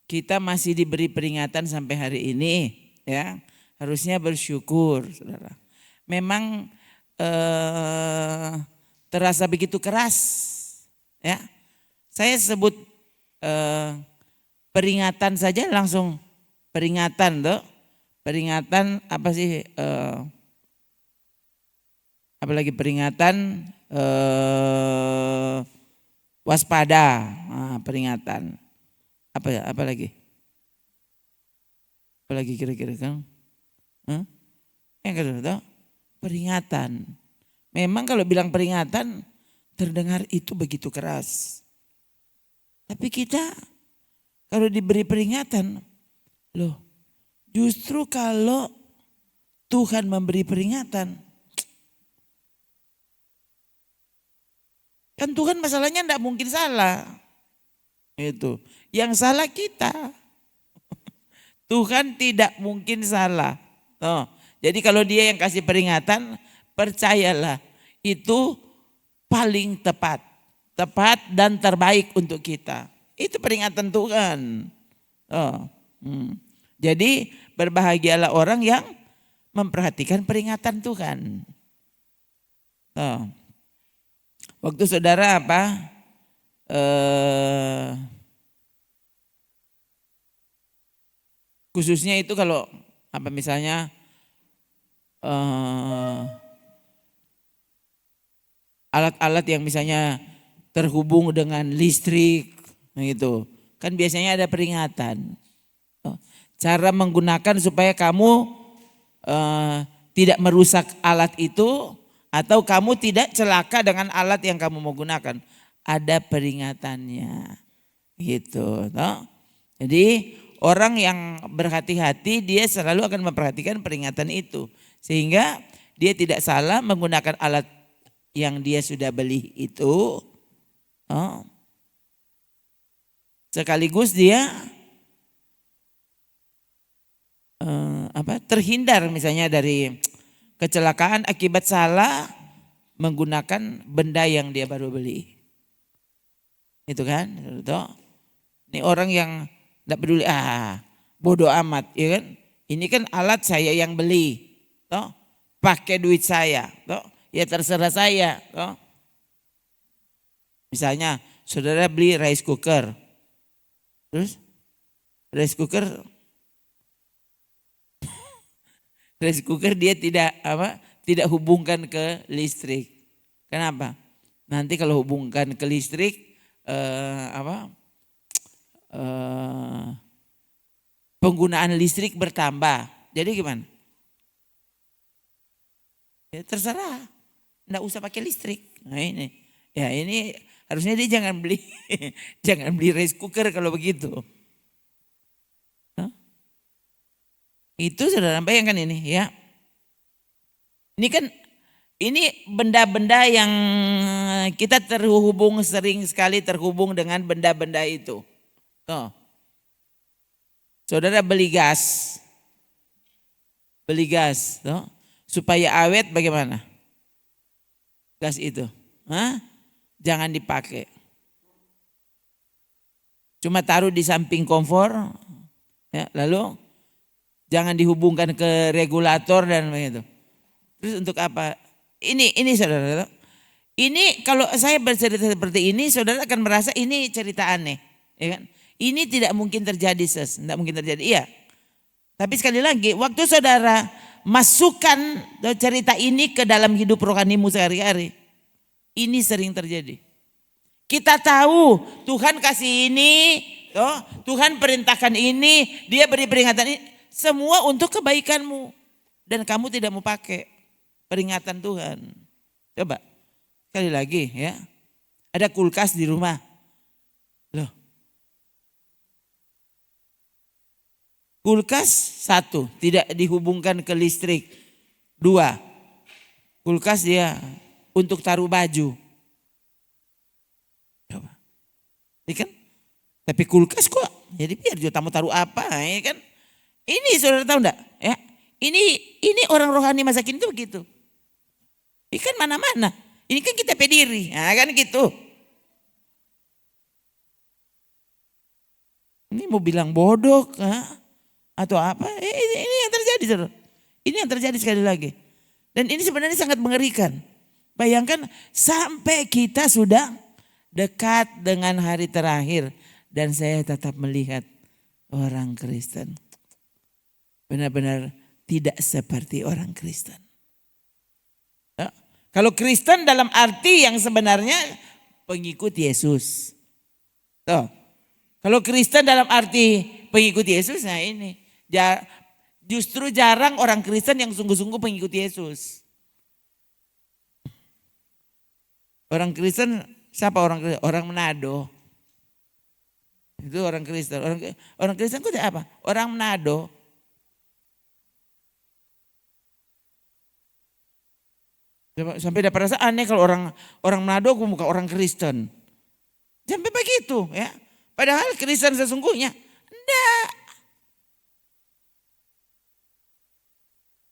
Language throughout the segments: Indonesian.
kita masih diberi peringatan sampai hari ini, ya harusnya bersyukur, saudara. Memang terasa begitu keras, ya. Saya sebut peringatan saja langsung peringatan, tuh. Peringatan apa sih? Apalagi peringatan waspada, peringatan. Apa lagi? Apalagi kira-kira kan? Yang kedua, peringatan. Memang kalau bilang peringatan terdengar itu begitu keras. Tapi kita kalau diberi peringatan, loh justru kalau Tuhan memberi peringatan, kan Tuhan masalahnya tidak mungkin salah. Itu. Yang salah kita. Tuhan tidak mungkin salah. Oh, jadi kalau dia yang kasih peringatan, percayalah itu paling tepat. Tepat dan terbaik untuk kita. Itu peringatan Tuhan. Oh, Jadi berbahagialah orang yang memperhatikan peringatan Tuhan. Oh. Waktu saudara khususnya itu kalau misalnya alat-alat yang misalnya terhubung dengan listrik gitu, kan biasanya ada peringatan. Cara menggunakan supaya kamu tidak merusak alat itu atau kamu tidak celaka dengan alat yang kamu mau gunakan. Ada peringatannya gitu. Jadi orang yang berhati-hati dia selalu akan memperhatikan peringatan itu. Sehingga dia tidak salah menggunakan alat yang dia sudah beli itu. Sekaligus dia terhindar misalnya dari kecelakaan akibat salah menggunakan benda yang dia baru beli. Itu kan. Ini orang yang tidak peduli, bodoh amat, ya kan? Ini kan alat saya yang beli, pakai duit saya, ya terserah saya. Misalnya saudara beli rice cooker, terus rice cooker dia tidak hubungkan ke listrik. Kenapa? Nanti kalau hubungkan ke listrik penggunaan listrik bertambah. Jadi gimana? Ya terserah, enggak usah pakai listrik. Nah ini harusnya dia jangan beli rice cooker kalau begitu. Itu saudara bayangkan ini ya. Ini benda-benda yang kita sering sekali terhubung dengan benda-benda itu. Saudara beli gas, supaya awet bagaimana? Gas itu, jangan dipakai. Cuma taruh di samping kompor, ya, lalu jangan dihubungkan ke regulator dan begitu. Terus untuk apa? Ini saudara. Ini kalau saya bercerita seperti ini, saudara akan merasa ini cerita aneh, ya kan? Ini tidak mungkin terjadi, tidak mungkin terjadi. Iya. Tapi sekali lagi, waktu saudara masukkan cerita ini ke dalam hidup rohanimu sehari-hari, ini sering terjadi. Kita tahu Tuhan kasih ini, Tuhan perintahkan ini, Dia beri peringatan ini. Semua untuk kebaikanmu. Dan kamu tidak mau pakai peringatan Tuhan. Coba sekali lagi ya. Ada kulkas di rumah. Loh. Kulkas 1 tidak dihubungkan ke listrik. 2. Kulkas dia untuk taruh baju. Coba. Ya kan? Tapi kulkas kok. Jadi biar juga tamu taruh apa ya kan? Ini saudara tahu enggak? Ya, ini orang rohani masa kini itu begitu. Ikan mana-mana. Ini kan kita pediri, nah, kan gitu. Ini mau bilang bodoh atau apa? Ini yang terjadi, saudara. Ini yang terjadi sekali lagi. Dan ini sebenarnya sangat mengerikan. Bayangkan sampai kita sudah dekat dengan hari terakhir dan saya tetap melihat orang Kristen benar-benar tidak seperti orang Kristen. Ya. Kalau Kristen dalam arti yang sebenarnya pengikut Yesus. Tuh. Kalau Kristen dalam arti pengikut Yesus, nah ini. Justru jarang orang Kristen yang sungguh-sungguh pengikut Yesus. Orang Kristen, siapa orang Kristen? Orang Manado. Itu orang Kristen. Orang Kristen itu apa? Orang Manado. Sampai dapat rasa aneh kalau orang Manado bukan orang Kristen. Sampai begitu ya. Padahal Kristen sesungguhnya enggak.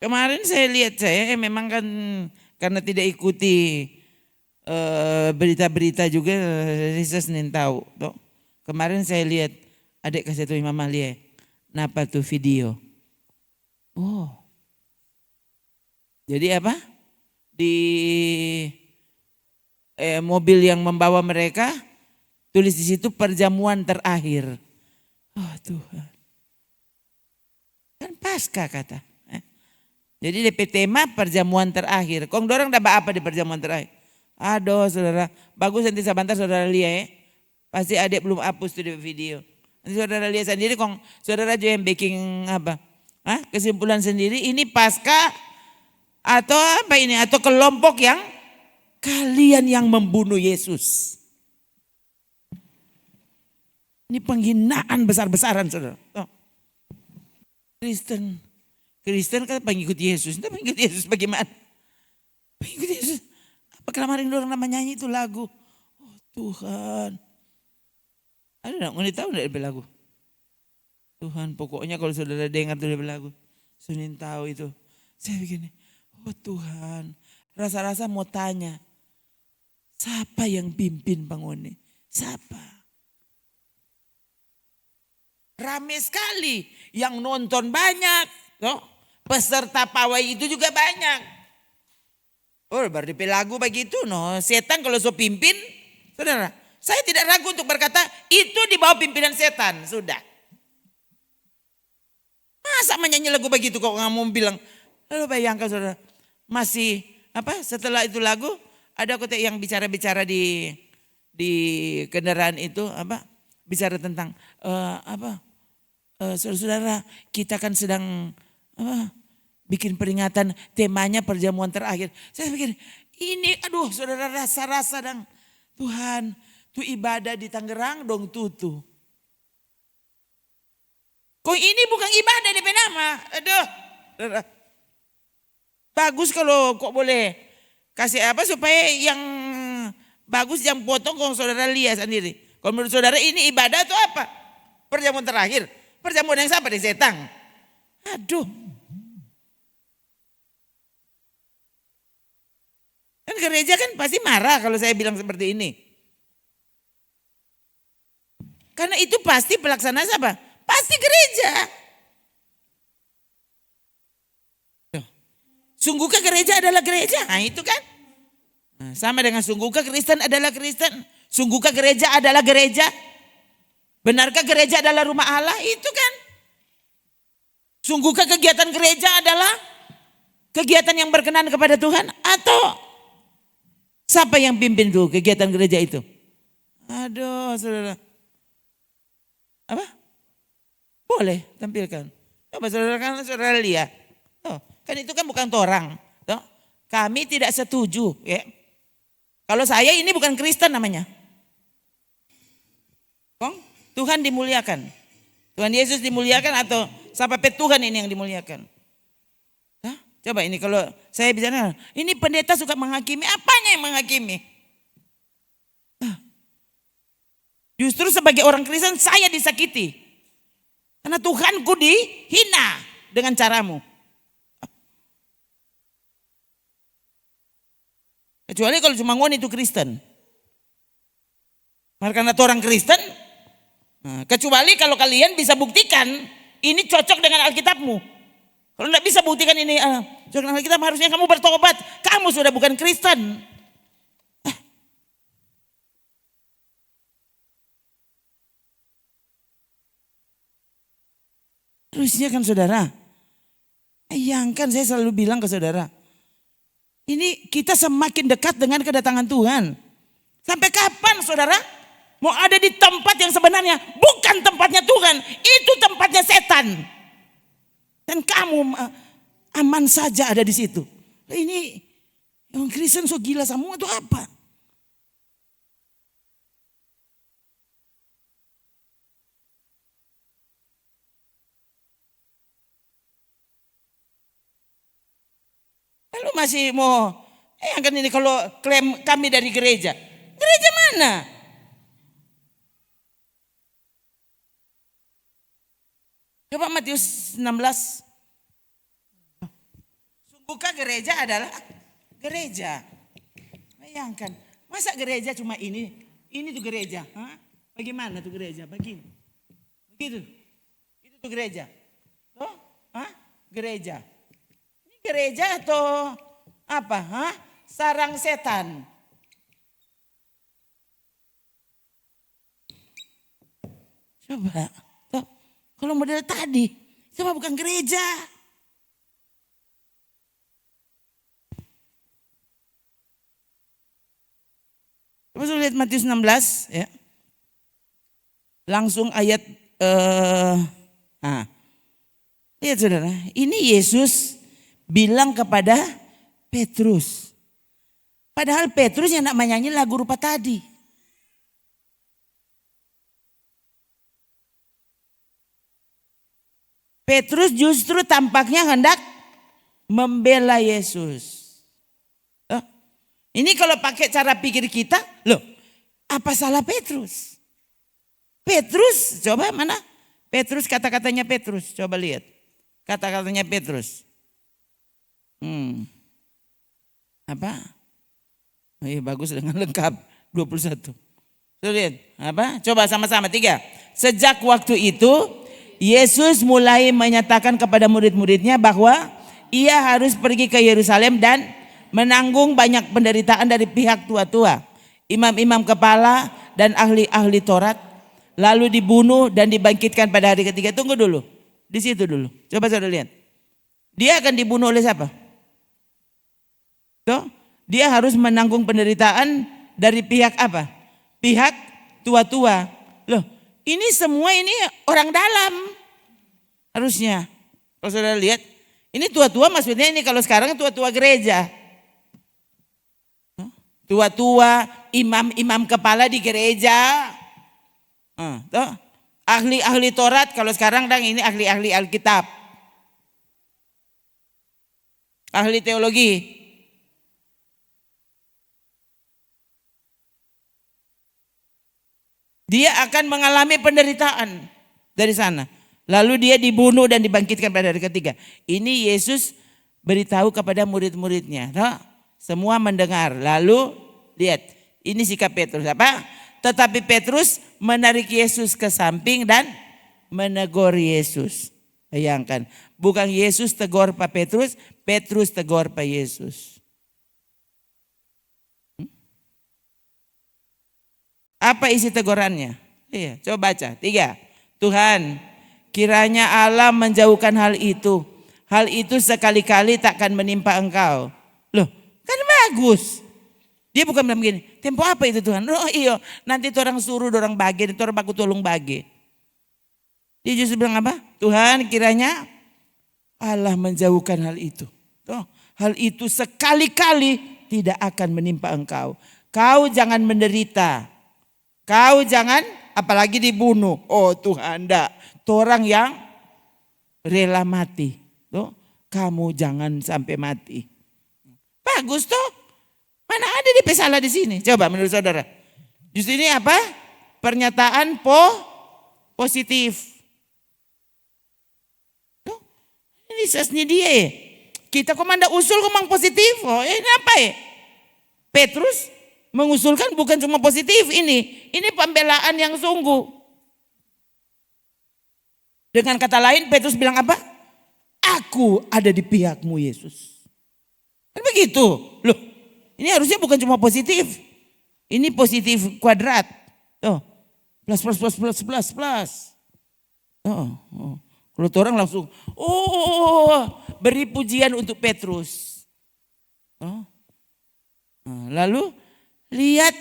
Kemarin saya lihat memang kan karena tidak ikuti berita-berita juga saya Senin tahu. Toh. Kemarin saya lihat adik kasih tahu Imam Alia, napa tuh video. Oh. Jadi apa? Di mobil yang membawa mereka tulis di situ perjamuan terakhir. Oh Tuhan. Kan pasca kata. Jadi DP tema perjamuan terakhir. Kong dorang dapat apa di perjamuan terakhir? Aduh saudara, bagus nanti sebentar saudara lihat Pasti adik belum hapus tuh di video. Nanti saudara lihat sendiri kong saudara juga yang baking apa? Kesimpulan sendiri ini pasca atau apa ini? Atau kelompok yang kalian yang membunuh Yesus. Ini penghinaan besar-besaran saudara. Oh. Kristen kan pengikut Yesus. Itu pengikut Yesus bagaimana? Pengikut Yesus. Apa kemarin orang nama nyanyi itu lagu. Oh Tuhan. Ada enggak? Mau tahu enggak lagu? Tuhan pokoknya kalau saudara dengar tuh lagu. Senin tahu itu. Saya begini. Oh Tuhan. Rasa-rasa mau tanya. Siapa yang pimpin bangun ini? Siapa? Rame sekali. Yang nonton banyak. No? Peserta pawai itu juga banyak. Oh berarti lagu begitu no. Setan kalau so pimpin. Saudara. Saya tidak ragu untuk berkata itu di bawah pimpinan setan. Sudah. Masa menyanyi lagu begitu kok nggak mau bilang. Lalu bayangkan saudara. Masih apa setelah itu lagu. Ada kota yang bicara-bicara di kendaraan itu. Apa bicara tentang saudara-saudara kita kan sedang bikin peringatan temanya perjamuan terakhir. Saya pikir ini aduh saudara rasa-rasa dong. Tuhan tuh ibadah di Tangerang dong tutu. Kok ini bukan ibadah di Penama. Aduh. Bagus kalau kok boleh kasih apa supaya yang bagus yang potong kok saudara lihat sendiri. Kalau menurut saudara ini ibadah atau apa? Perjamuan terakhir. Perjamuan yang sama di setan. Aduh. Kan gereja kan pasti marah kalau saya bilang seperti ini. Karena itu pasti pelaksanaan apa? Pasti gereja. Sungguhkah gereja adalah gereja? Nah itu kan. Nah, sama dengan sungguhkah Kristen adalah Kristen? Sungguhkah gereja adalah gereja? Benarkah gereja adalah rumah Allah? Itu kan. Sungguhkah kegiatan gereja adalah kegiatan yang berkenan kepada Tuhan? Atau siapa yang pimpin tuh kegiatan gereja itu? Aduh saudara. Apa? Boleh tampilkan. Coba saudara lihat. Oh, kan itu kan bukan orang. Toh, kami tidak setuju. Ya. Kalau saya ini bukan Kristen namanya. Tuhan dimuliakan. Tuhan Yesus dimuliakan atau sampai Tuhan ini yang dimuliakan. Hah? Coba ini kalau saya bicara, ini pendeta suka menghakimi, apanya yang menghakimi? Justru sebagai orang Kristen saya disakiti. Karena Tuhanku dihina dengan caramu. Kecuali kalau cuma ngon itu Kristen. Karena orang Kristen, Nah, kecuali kalau kalian bisa buktikan ini cocok dengan Alkitabmu. Kalau tidak bisa buktikan ini cocok dengan Alkitab, harusnya kamu bertobat. Kamu sudah bukan Kristen. Harusnya kan saudara, bayangkan saya selalu bilang ke saudara, ini kita semakin dekat dengan kedatangan Tuhan. Sampai kapan saudara mau ada di tempat yang sebenarnya bukan tempatnya Tuhan, itu tempatnya setan. Dan kamu aman saja ada di situ. Ini yang Kristen so gila semua itu apa? Lalu masih mau kan ini kalau klaim kami dari gereja. Gereja mana? Coba Matius 16. Sungguhkah gereja adalah gereja? Bayangkan, masa gereja cuma ini? Ini tuh gereja. Hah? Bagaimana tuh gereja? Begini. Begitu. Itu tuh gereja. Tuh? Hah? Gereja. Ini gereja atau apa? Hah? Sarang setan. Coba. Tuh. Kalau model tadi, coba bukan gereja. Coba lihat Matius 16 ya. Langsung ayat lihat saudara, ini Yesus bilang kepada Petrus. Padahal Petrus yang nak menyanyi lagu rupa tadi. Petrus justru tampaknya hendak membela Yesus. Ini kalau pakai cara pikir kita, loh apa salah Petrus? Petrus, coba mana? Petrus, kata-katanya Petrus, coba lihat. Kata-katanya Petrus. Apa? Oh iya bagus dengan lengkap, 21. Tuh lihat, apa? Coba sama-sama, 3. Sejak waktu itu, Yesus mulai menyatakan kepada murid-muridnya bahwa ia harus pergi ke Yerusalem dan menanggung banyak penderitaan dari pihak tua-tua, imam-imam kepala dan ahli-ahli Taurat, lalu dibunuh dan dibangkitkan pada hari ketiga. Tunggu dulu, di situ dulu. Coba saudara lihat. Dia akan dibunuh oleh siapa? Tuh, dia harus menanggung penderitaan dari pihak apa? Pihak tua-tua. Loh, ini semua ini orang dalam. Harusnya. Kalau saudara lihat, ini tua-tua maksudnya ini kalau sekarang tua-tua gereja. Tua-tua, imam-imam kepala di gereja. Ahli-ahli Taurat, kalau sekarang ini ahli-ahli Alkitab. Ahli teologi. Dia akan mengalami penderitaan dari sana. Lalu dia dibunuh dan dibangkitkan pada hari ketiga. Ini Yesus beritahu kepada murid-muridnya. Semua mendengar. Lalu lihat, ini sikap Petrus apa? Tetapi Petrus menarik Yesus ke samping dan menegur Yesus. Bayangkan, bukan Yesus tegur Pak Petrus, Petrus tegur Pak Yesus. Apa isi tegurannya? Iya, coba baca. 3. Tuhan, kiranya Allah menjauhkan hal itu. Hal itu sekali-kali takkan menimpa engkau. Loh, kan bagus. Dia bukan bilang begini, tempo apa itu Tuhan? Oh iya, nanti itu orang suruh, orang bagi, itu orang baku tolong bagi. Dia justru bilang apa? Tuhan kiranya Allah menjauhkan hal itu. Tuh, hal itu sekali-kali tidak akan menimpa engkau. Kau jangan menderita. Kau jangan apalagi dibunuh. Oh Tuhan, enggak. Itu orang yang rela mati. Tuh, kamu jangan sampai mati. Bagus tuh. Mana ada dia salah di sini? Coba menurut saudara. Justru ini apa? Pernyataan positif. Tuh, ini sesnya dia. Kita komanda usul ngomong positif. Oh, ini apa ya? Petrus mengusulkan bukan cuma positif ini. Ini pembelaan yang sungguh. Dengan kata lain Petrus bilang apa? Aku ada di pihakmu Yesus. Kan begitu. Loh, ini harusnya bukan cuma positif. Ini positif kuadrat. Oh, plus plus plus plus plus plus. Oh. Kalau orang langsung, beri pujian untuk Petrus. Lalu lihat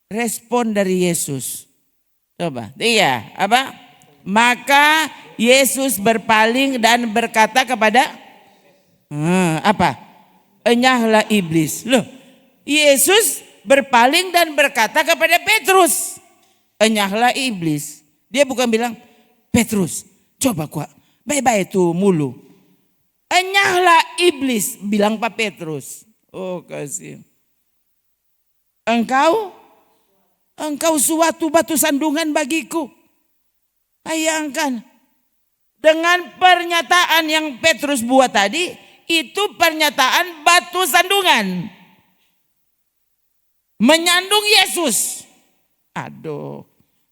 respon dari Yesus. Coba, iya, apa? Maka Yesus berpaling dan berkata kepada apa? Enyahlah iblis. Loh, Yesus berpaling dan berkata kepada Petrus, enyahlah iblis. Dia bukan bilang, Petrus, coba kuat, baik-baik itu mulu. Enyahlah iblis, bilang Pak Petrus. Oh kasih. Engkau suatu batu sandungan bagiku. Bayangkan. Dengan pernyataan yang Petrus buat tadi, itu pernyataan batu sandungan. Menyandung Yesus. Aduh,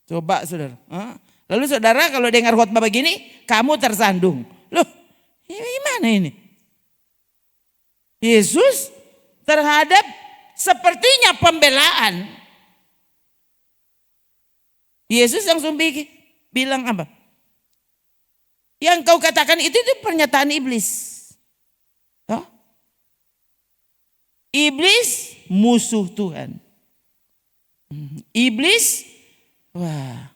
coba saudara. Lalu saudara kalau dengar khotbah begini, kamu tersandung. Loh, gimana ini? Yesus terhadap sepertinya pembelaan. Yesus langsung bilang apa? Yang kau katakan itu pernyataan iblis. Iblis musuh Tuhan. Iblis, wah.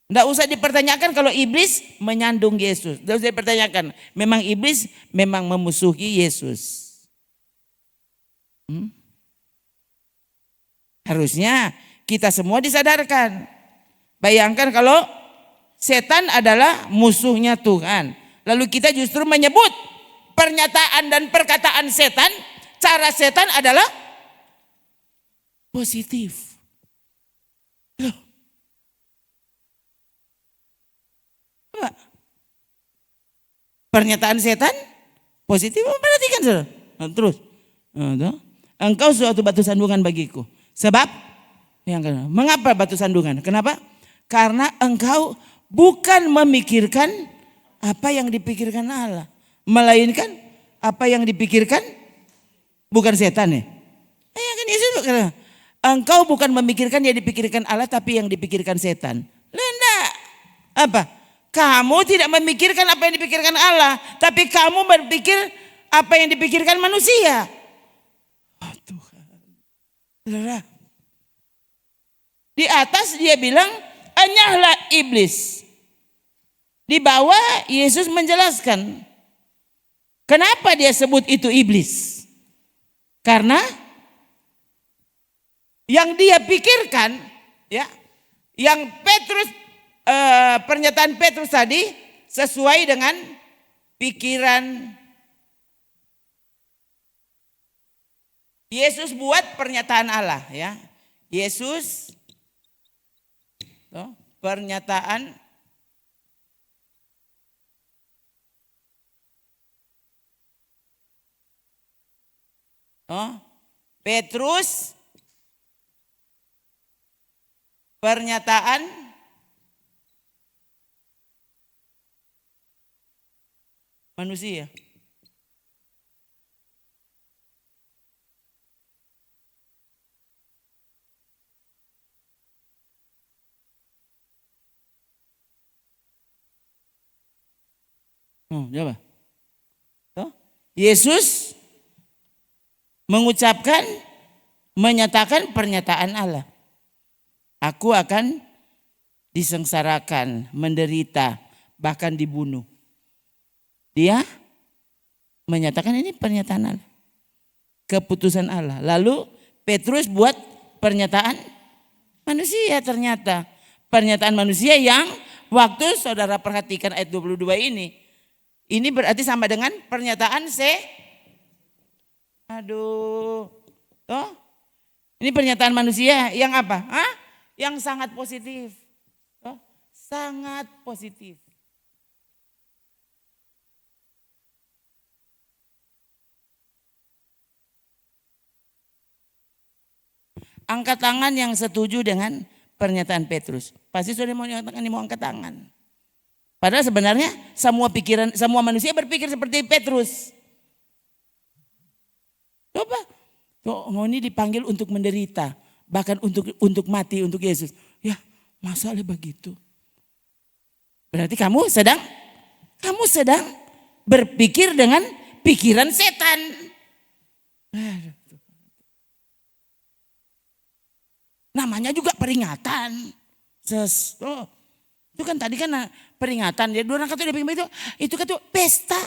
Tidak usah dipertanyakan kalau iblis menyandung Yesus. Tidak usah dipertanyakan. Memang iblis memang memusuhi Yesus. Harusnya kita semua disadarkan. Bayangkan kalau setan adalah musuhnya Tuhan. Lalu kita justru menyebut pernyataan dan perkataan setan, cara setan adalah positif. Loh. Coba. Pernyataan setan positif, perhatikan saudara. Terus. Engkau suatu batu sandungan bagiku. Sebab, mengapa batu sandungan? Kenapa? Karena engkau bukan memikirkan apa yang dipikirkan Allah. Melainkan apa yang dipikirkan bukan setan ya. Kan Yesus berkata, engkau bukan memikirkan yang dipikirkan Allah tapi yang dipikirkan setan. Enggak. Apa? Kamu tidak memikirkan apa yang dipikirkan Allah, tapi kamu berpikir apa yang dipikirkan manusia. Oh Tuhan. Saudara. Di atas dia bilang, enyahlah iblis. Di bawah Yesus menjelaskan. Kenapa dia sebut itu iblis? Karena yang dia pikirkan, ya, yang Petrus, pernyataan Petrus tadi sesuai dengan pikiran Yesus buat pernyataan Allah, ya. Yesus pernyataan Petrus pernyataan manusia. Coba. Yesus mengucapkan, menyatakan pernyataan Allah. Aku akan disengsarakan, menderita, bahkan dibunuh. Dia menyatakan ini pernyataan Allah. Keputusan Allah. Lalu Petrus buat pernyataan manusia ternyata. Pernyataan manusia yang waktu saudara perhatikan ayat 22 ini. Ini berarti sama dengan pernyataan ini pernyataan manusia yang apa? Yang sangat positif. Sangat positif. Angkat tangan yang setuju dengan pernyataan Petrus. Pasti sudah mau angkat tangan. Padahal sebenarnya semua manusia berpikir seperti Petrus. Coba, ini dipanggil untuk menderita, bahkan untuk mati untuk Yesus. Ya, masalah begitu. Berarti kamu sedang berpikir dengan pikiran setan. Namanya juga peringatan. Itu kan tadi kan peringatan. Jadi orang kata itu kata pesta.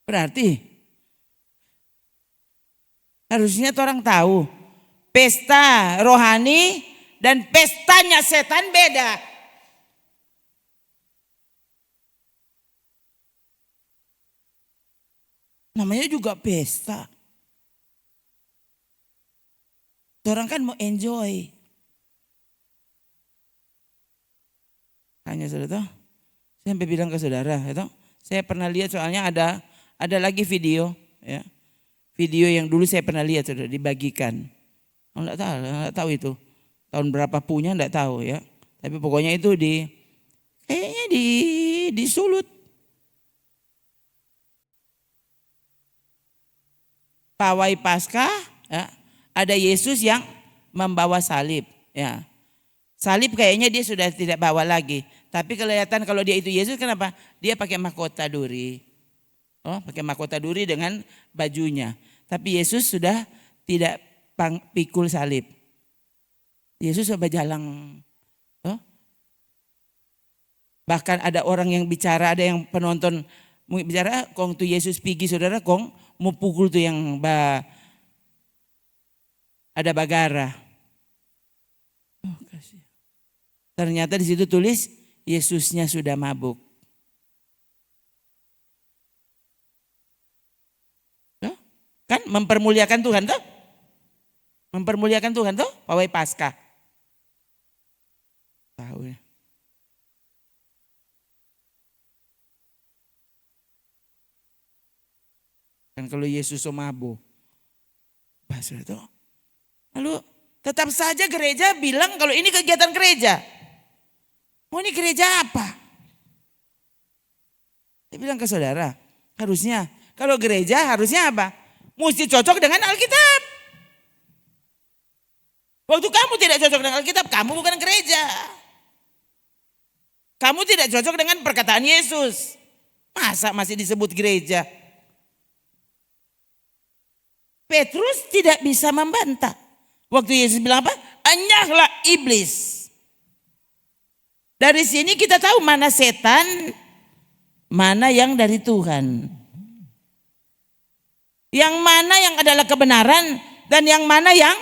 Berarti harusnya orang tahu pesta rohani dan pestanya setan beda. Namanya juga pesta. Orang kan mau enjoy. Hanya saudara, saya sampai bilang ke saudara, saya pernah lihat soalnya ada lagi video, ya, video yang dulu saya pernah lihat sudah dibagikan. Enggak tahu itu tahun berapa punya, enggak tahu ya. Tapi pokoknya itu kayaknya disulut. Pawai Paskah, ya, ada Yesus yang membawa salib, ya. Salib kayaknya dia sudah tidak bawa lagi. Tapi kelihatan kalau dia itu Yesus, kenapa? Dia pakai mahkota duri. Pakai mahkota duri dengan bajunya. Tapi Yesus sudah tidak pikul salib. Yesus sudah berjalan. Bahkan ada orang yang bicara, ada yang penonton bicara, kong tu Yesus pergi saudara, kong mau pukul tuh yang ada bagara. Ternyata di situ tulis Yesusnya sudah mabuk. Kan mempermuliakan Tuhan tuh. Mempermuliakan Tuhan tuh pawai Paskah. Tahu ya. Kan kalau Yesus mabuk. Bahasa itu. Lalu tetap saja gereja bilang kalau ini kegiatan gereja. Mau ini gereja apa? Saya bilang ke saudara, harusnya kalau gereja harusnya apa? Mesti cocok dengan Alkitab. Waktu kamu tidak cocok dengan Alkitab, kamu bukan gereja. Kamu tidak cocok dengan perkataan Yesus. Masa masih disebut gereja? Petrus tidak bisa membantah. Waktu Yesus bilang apa? Enyahlah iblis. Dari sini kita tahu mana setan, mana yang dari Tuhan. Yang mana yang adalah kebenaran dan yang mana yang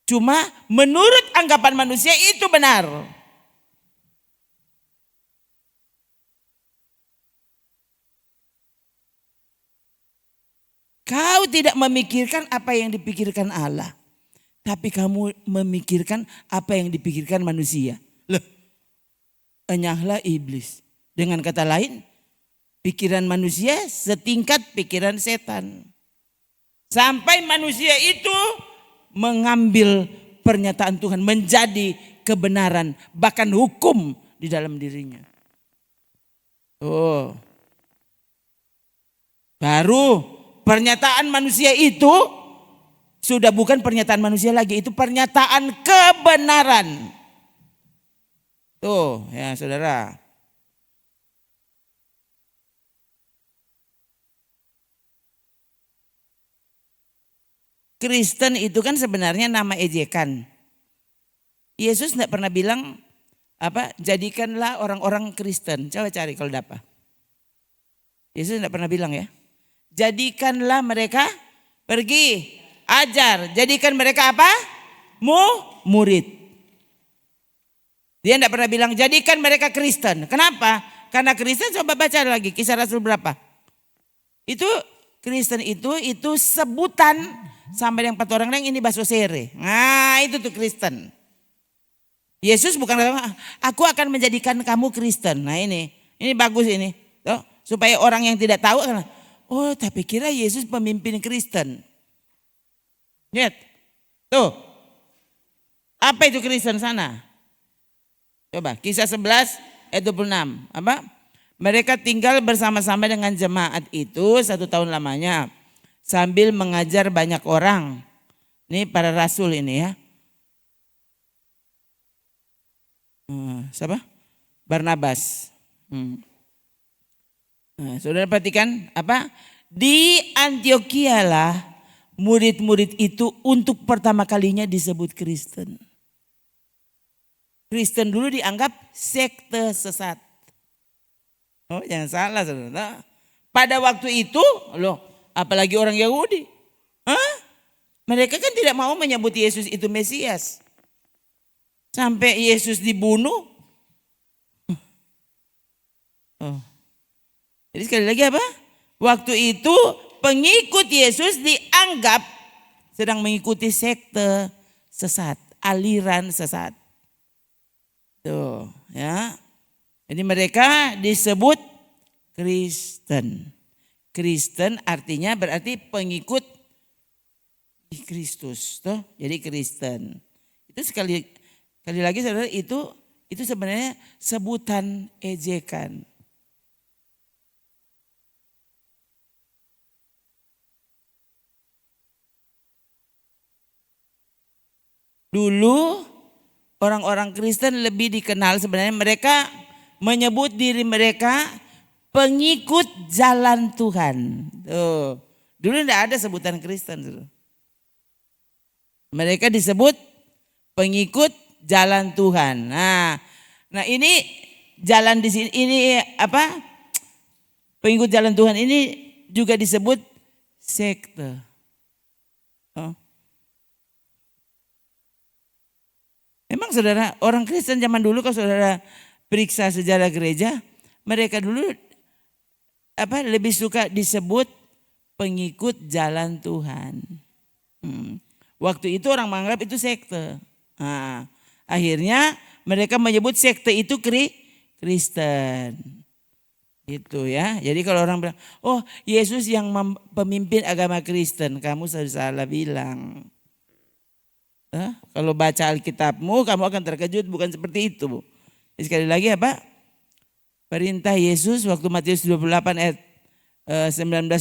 cuma menurut anggapan manusia itu benar. Kau tidak memikirkan apa yang dipikirkan Allah. Tapi kamu memikirkan apa yang dipikirkan manusia. Loh, enyahlah iblis. Dengan kata lain, pikiran manusia setingkat pikiran setan. Sampai manusia itu mengambil pernyataan Tuhan menjadi kebenaran. Bahkan hukum di dalam dirinya. Baru pernyataan manusia itu sudah bukan pernyataan manusia lagi, itu pernyataan kebenaran. Tuh ya saudara. Kristen itu kan sebenarnya nama ejekan. Yesus tidak pernah bilang jadikanlah orang-orang Kristen. Coba cari kalau dapat. Yesus tidak pernah bilang ya. Jadikanlah mereka pergi. Ajar, jadikan mereka apa? Murid. Dia tidak pernah bilang jadikan mereka Kristen. Kenapa? Karena Kristen, coba baca lagi Kisah Rasul berapa. Itu Kristen itu sebutan sampai yang 4 orang yang ini bahasa sere. Nah itu tuh Kristen. Yesus bukan aku akan menjadikan kamu Kristen. Nah ini bagus ini. Tuh, supaya orang yang tidak tahu, tapi kira Yesus pemimpin Kristen. Lihat, Tuh, apa itu Kristen sana? Coba, Kisah 11 ayat 26. Apa? Mereka tinggal bersama-sama dengan jemaat itu 1 tahun lamanya. Sambil mengajar banyak orang. Ini para rasul ini ya. Siapa? Barnabas. Nah, saudara perhatikan apa? Di Antioquia lah murid-murid itu untuk pertama kalinya disebut Kristen. Kristen dulu dianggap sekte sesat. Oh, jangan salah saudara. Pada waktu itu, loh, apalagi orang Yahudi. Mereka kan tidak mau menyebut Yesus itu Mesias. Sampai Yesus dibunuh. Jadi sekali lagi apa? Waktu itu pengikut Yesus dianggap sedang mengikuti sekte sesat, aliran sesat. Tuh, ya. Jadi mereka disebut Kristen. Kristen artinya berarti pengikut Kristus, toh. Jadi Kristen. Itu sekali lagi saudara, itu sebenarnya sebutan ejekan. Dulu orang-orang Kristen lebih dikenal sebenarnya mereka menyebut diri mereka pengikut jalan Tuhan. Tuh. Dulu tidak ada sebutan Kristen. Mereka disebut pengikut jalan Tuhan. Nah ini jalan di sini ini apa? Pengikut jalan Tuhan ini juga disebut sekte. Memang saudara, orang Kristen zaman dulu kalau saudara periksa sejarah gereja, mereka dulu lebih suka disebut pengikut jalan Tuhan. Waktu itu orang menganggap itu sekte. Nah, akhirnya mereka menyebut sekte itu Kristen. Itu ya. Jadi kalau orang bilang, oh Yesus yang pemimpin agama Kristen, kamu salah bilang. Kalau baca Alkitabmu kamu akan terkejut, bukan seperti itu. Jadi sekali lagi apa? Perintah Yesus waktu Matius 28 ayat 19-20,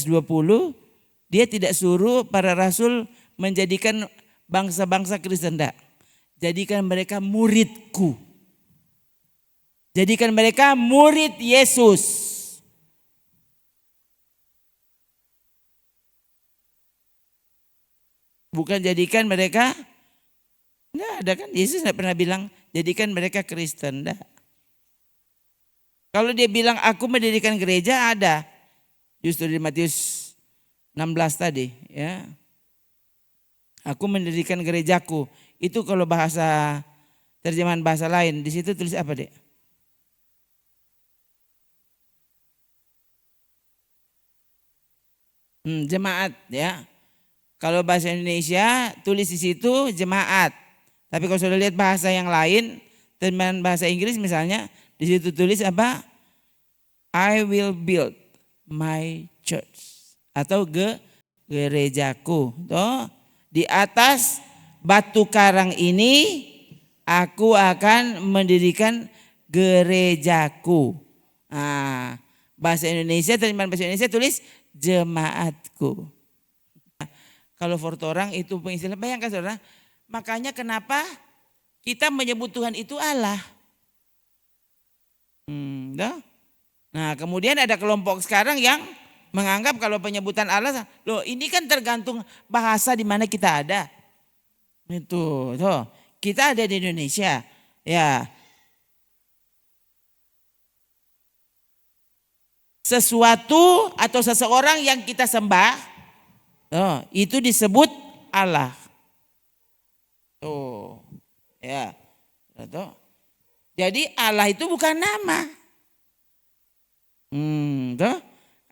dia tidak suruh para rasul menjadikan bangsa-bangsa Kristen, enggak. Jadikan mereka muridku. Jadikan mereka murid Yesus. Bukan jadikan mereka, enggak ada kan, Yesus enggak pernah bilang jadikan mereka Kristen, enggak. Kalau dia bilang aku mendirikan gereja, ada. Justru di Matius 16 tadi ya. Aku mendirikan gerejaku. Itu kalau bahasa terjemahan bahasa lain, di situ tulis apa, Dek? Jemaat ya. Kalau bahasa Indonesia tulis di situ jemaat. Tapi kalau sudah lihat bahasa yang lain, terjemahan bahasa Inggris misalnya, di situ tulis apa? I will build my church atau gerejaku. Toh, di atas batu karang ini aku akan mendirikan gerejaku. Nah, bahasa Indonesia, terjemahan bahasa Indonesia tulis jemaatku. Kalau foto orang itu pengistilah, bayangkan saudara. Makanya kenapa kita menyebut Tuhan itu Allah. Nah kemudian ada kelompok sekarang yang menganggap kalau penyebutan Allah, loh ini kan tergantung bahasa di mana kita ada. Itu, tuh, kita ada di Indonesia, ya. Sesuatu atau seseorang yang kita sembah, itu disebut Allah. Tuh, ya. Tuh. Jadi Allah itu bukan nama. Tuh.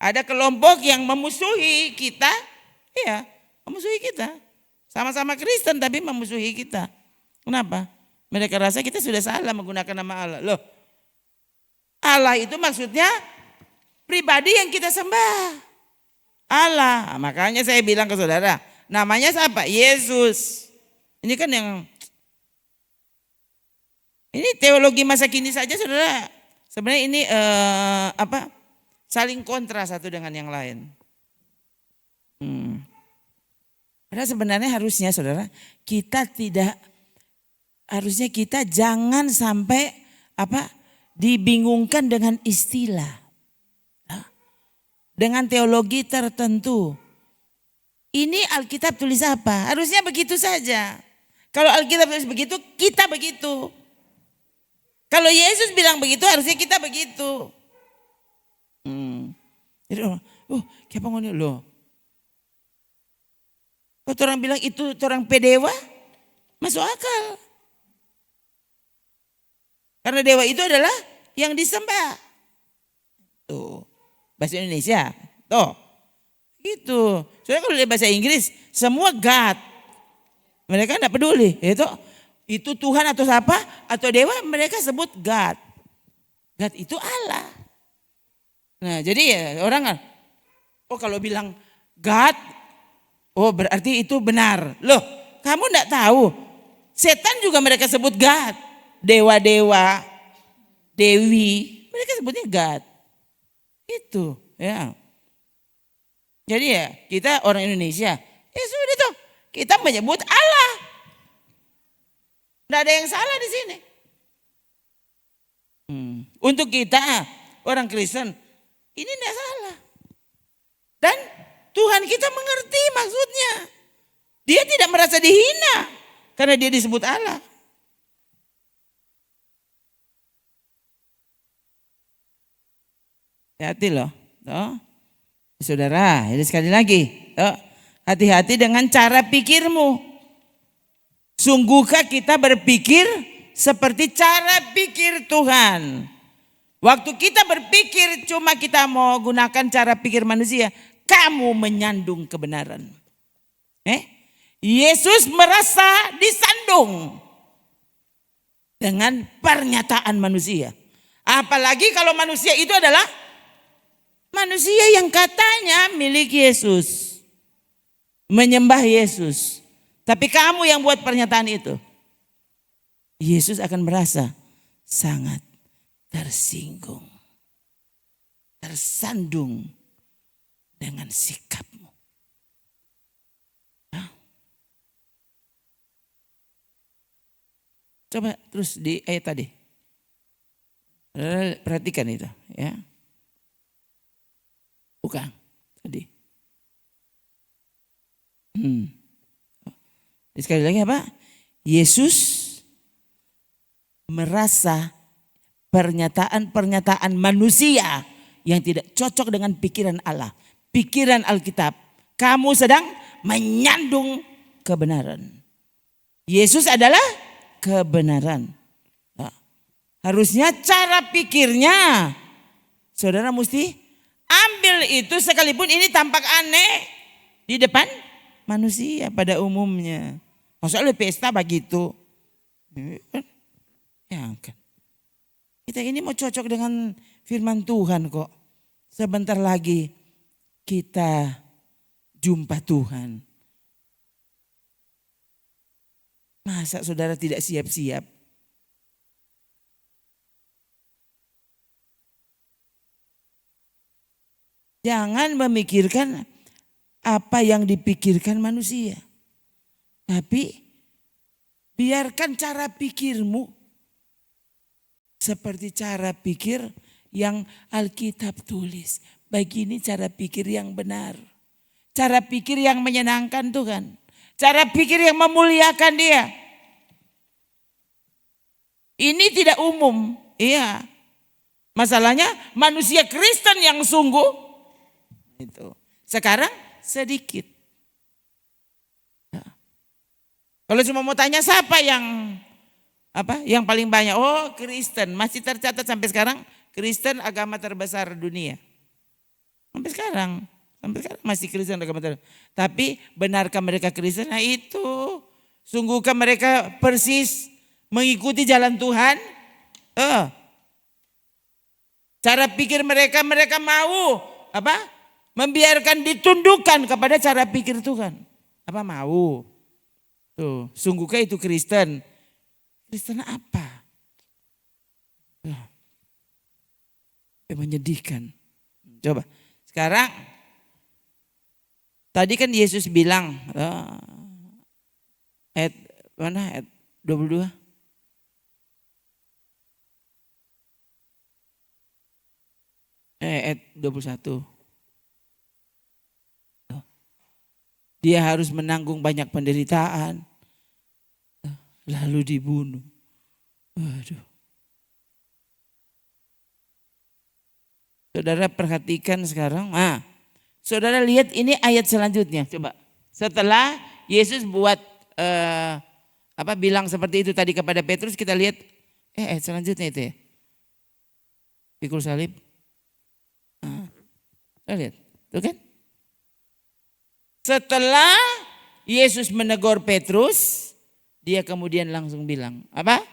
Ada kelompok yang memusuhi kita, ya, memusuhi kita. Sama-sama Kristen tapi memusuhi kita. Kenapa? Mereka rasa kita sudah salah menggunakan nama Allah. Loh, Allah itu maksudnya pribadi yang kita sembah. Allah. Makanya saya bilang ke saudara, namanya siapa? Yesus. Ini kan yang ini teologi masa kini saja saudara. Sebenarnya ini saling kontra satu dengan yang lain. Padahal sebenarnya harusnya saudara kita jangan sampai dibingungkan dengan istilah. Dengan teologi tertentu. Ini Alkitab tulis apa? Harusnya begitu saja. Kalau Alkitab tulis begitu, kita begitu. Kalau Yesus bilang begitu, harusnya kita begitu. Jadi siapa ngomong loh? Kalau orang bilang itu orang pedewa, masuk akal. Karena dewa itu adalah yang disembah. Tuh, bahasa Indonesia. Tuh, gitu. Soalnya kalau bahasa Inggris, semua God. Mereka tidak peduli. Itu Tuhan atau siapa, atau dewa, mereka sebut God. God itu Allah. Nah jadi ya orang kan, kalau bilang God, berarti itu benar. Loh, kamu tidak tahu. Setan juga mereka sebut God. Dewa-dewa, dewi, mereka sebutnya God. Itu ya. Jadi ya kita orang Indonesia, ya sudah tuh kita menyebut Allah. Tidak ada yang salah di sini. Untuk kita orang Kristen ini tidak salah. Dan Tuhan kita mengerti maksudnya. Dia tidak merasa dihina karena dia disebut Allah. Hati-hati loh. Saudara, ini sekali lagi. Hati-hati dengan cara pikirmu. Sungguhkah kita berpikir seperti cara pikir Tuhan? Waktu kita berpikir cuma kita mau gunakan cara pikir manusia, kamu menyandung kebenaran. Yesus merasa disandung dengan pernyataan manusia. Apalagi kalau manusia itu adalah manusia yang katanya milik Yesus. Menyembah Yesus. Tapi kamu yang buat pernyataan itu. Yesus akan merasa sangat tersinggung. Tersandung dengan sikapmu. Coba terus di ayat tadi. Perhatikan itu ya. Bukan tadi. Sekali lagi apa? Yesus merasa pernyataan-pernyataan manusia yang tidak cocok dengan pikiran Allah. Pikiran Alkitab. Kamu sedang menyandung kebenaran. Yesus adalah kebenaran. Harusnya cara pikirnya saudara mesti ambil itu sekalipun ini tampak aneh di depan manusia pada umumnya. Maksudnya pesta begitu. Ya kan. Kita ini mau cocok dengan firman Tuhan kok. Sebentar lagi kita jumpa Tuhan. Masa saudara tidak siap-siap? Jangan memikirkan apa yang dipikirkan manusia. Tapi biarkan cara pikirmu seperti cara pikir yang Alkitab tulis. Begini cara pikir yang benar. Cara pikir yang menyenangkan Tuhan. Cara pikir yang memuliakan Dia. Ini tidak umum. Iya. Masalahnya manusia Kristen yang sungguh itu sekarang sedikit. Kalau cuma mau tanya siapa yang paling banyak? Oh, Kristen. Masih tercatat sampai sekarang Kristen agama terbesar dunia. Sampai sekarang masih Kristen agama terbesar. Tapi benarkah mereka Kristen? Nah itu. Sungguhkah mereka persis mengikuti jalan Tuhan? Cara pikir mereka mau membiarkan ditundukkan kepada cara pikir Tuhan. Mau. Tuh, sungguhkah itu Kristen? Kristen apa? Menyedihkan. Coba. Sekarang tadi kan Yesus bilang ayat mana? Ayat 22. Ayat 21. Dia harus menanggung banyak penderitaan. Lalu dibunuh. Waduh. Saudara perhatikan sekarang. Nah, saudara lihat ini ayat selanjutnya. Coba. Setelah Yesus buat bilang seperti itu tadi kepada Petrus, kita lihat ayat selanjutnya itu ya. Pikul salib. Nah, kita lihat. Tuh kan? Setelah Yesus menegur Petrus, dia kemudian langsung bilang, apa?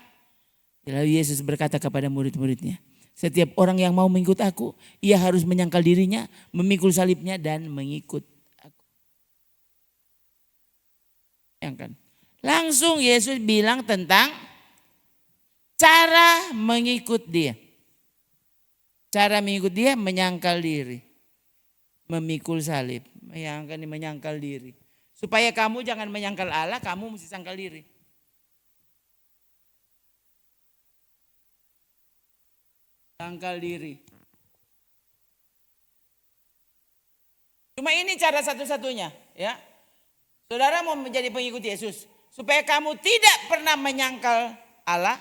Lalu Yesus berkata kepada murid-muridnya, setiap orang yang mau mengikut aku, ia harus menyangkal dirinya, memikul salibnya dan mengikut aku. Yang kan? Langsung Yesus bilang tentang cara mengikut dia. Cara mengikut dia menyangkal diri, memikul salib, menyangkal diri. Supaya kamu jangan menyangkal Allah, kamu mesti sangkal diri. Sangkal diri. Cuma ini cara satu-satunya, ya. Saudara mau menjadi pengikut Yesus, supaya kamu tidak pernah menyangkal Allah,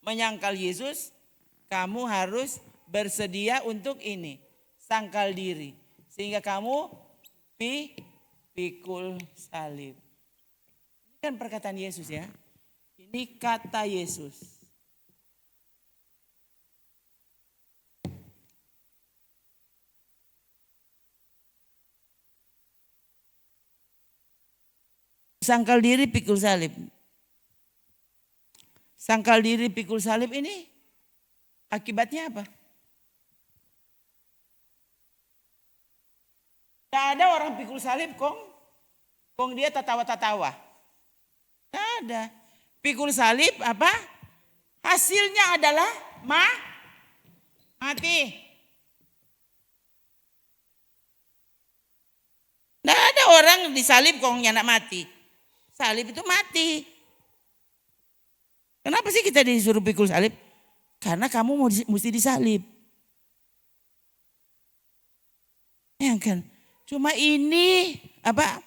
menyangkal Yesus, kamu harus bersedia untuk ini, sangkal diri. Sehingga kamu pikul salib. Ini kan perkataan Yesus ya. Ini kata Yesus. Sangkal diri pikul salib. Sangkal diri pikul salib ini akibatnya apa? Tidak ada orang pikul salib kong dia tertawa-tertawa. Tidak ada. Pikul salib apa? Hasilnya adalah mati. Tidak ada orang disalib kong nyanak mati. Salib itu mati. Kenapa sih kita disuruh pikul salib? Karena kamu mesti disalib. Ya kan? Cuma ini apa?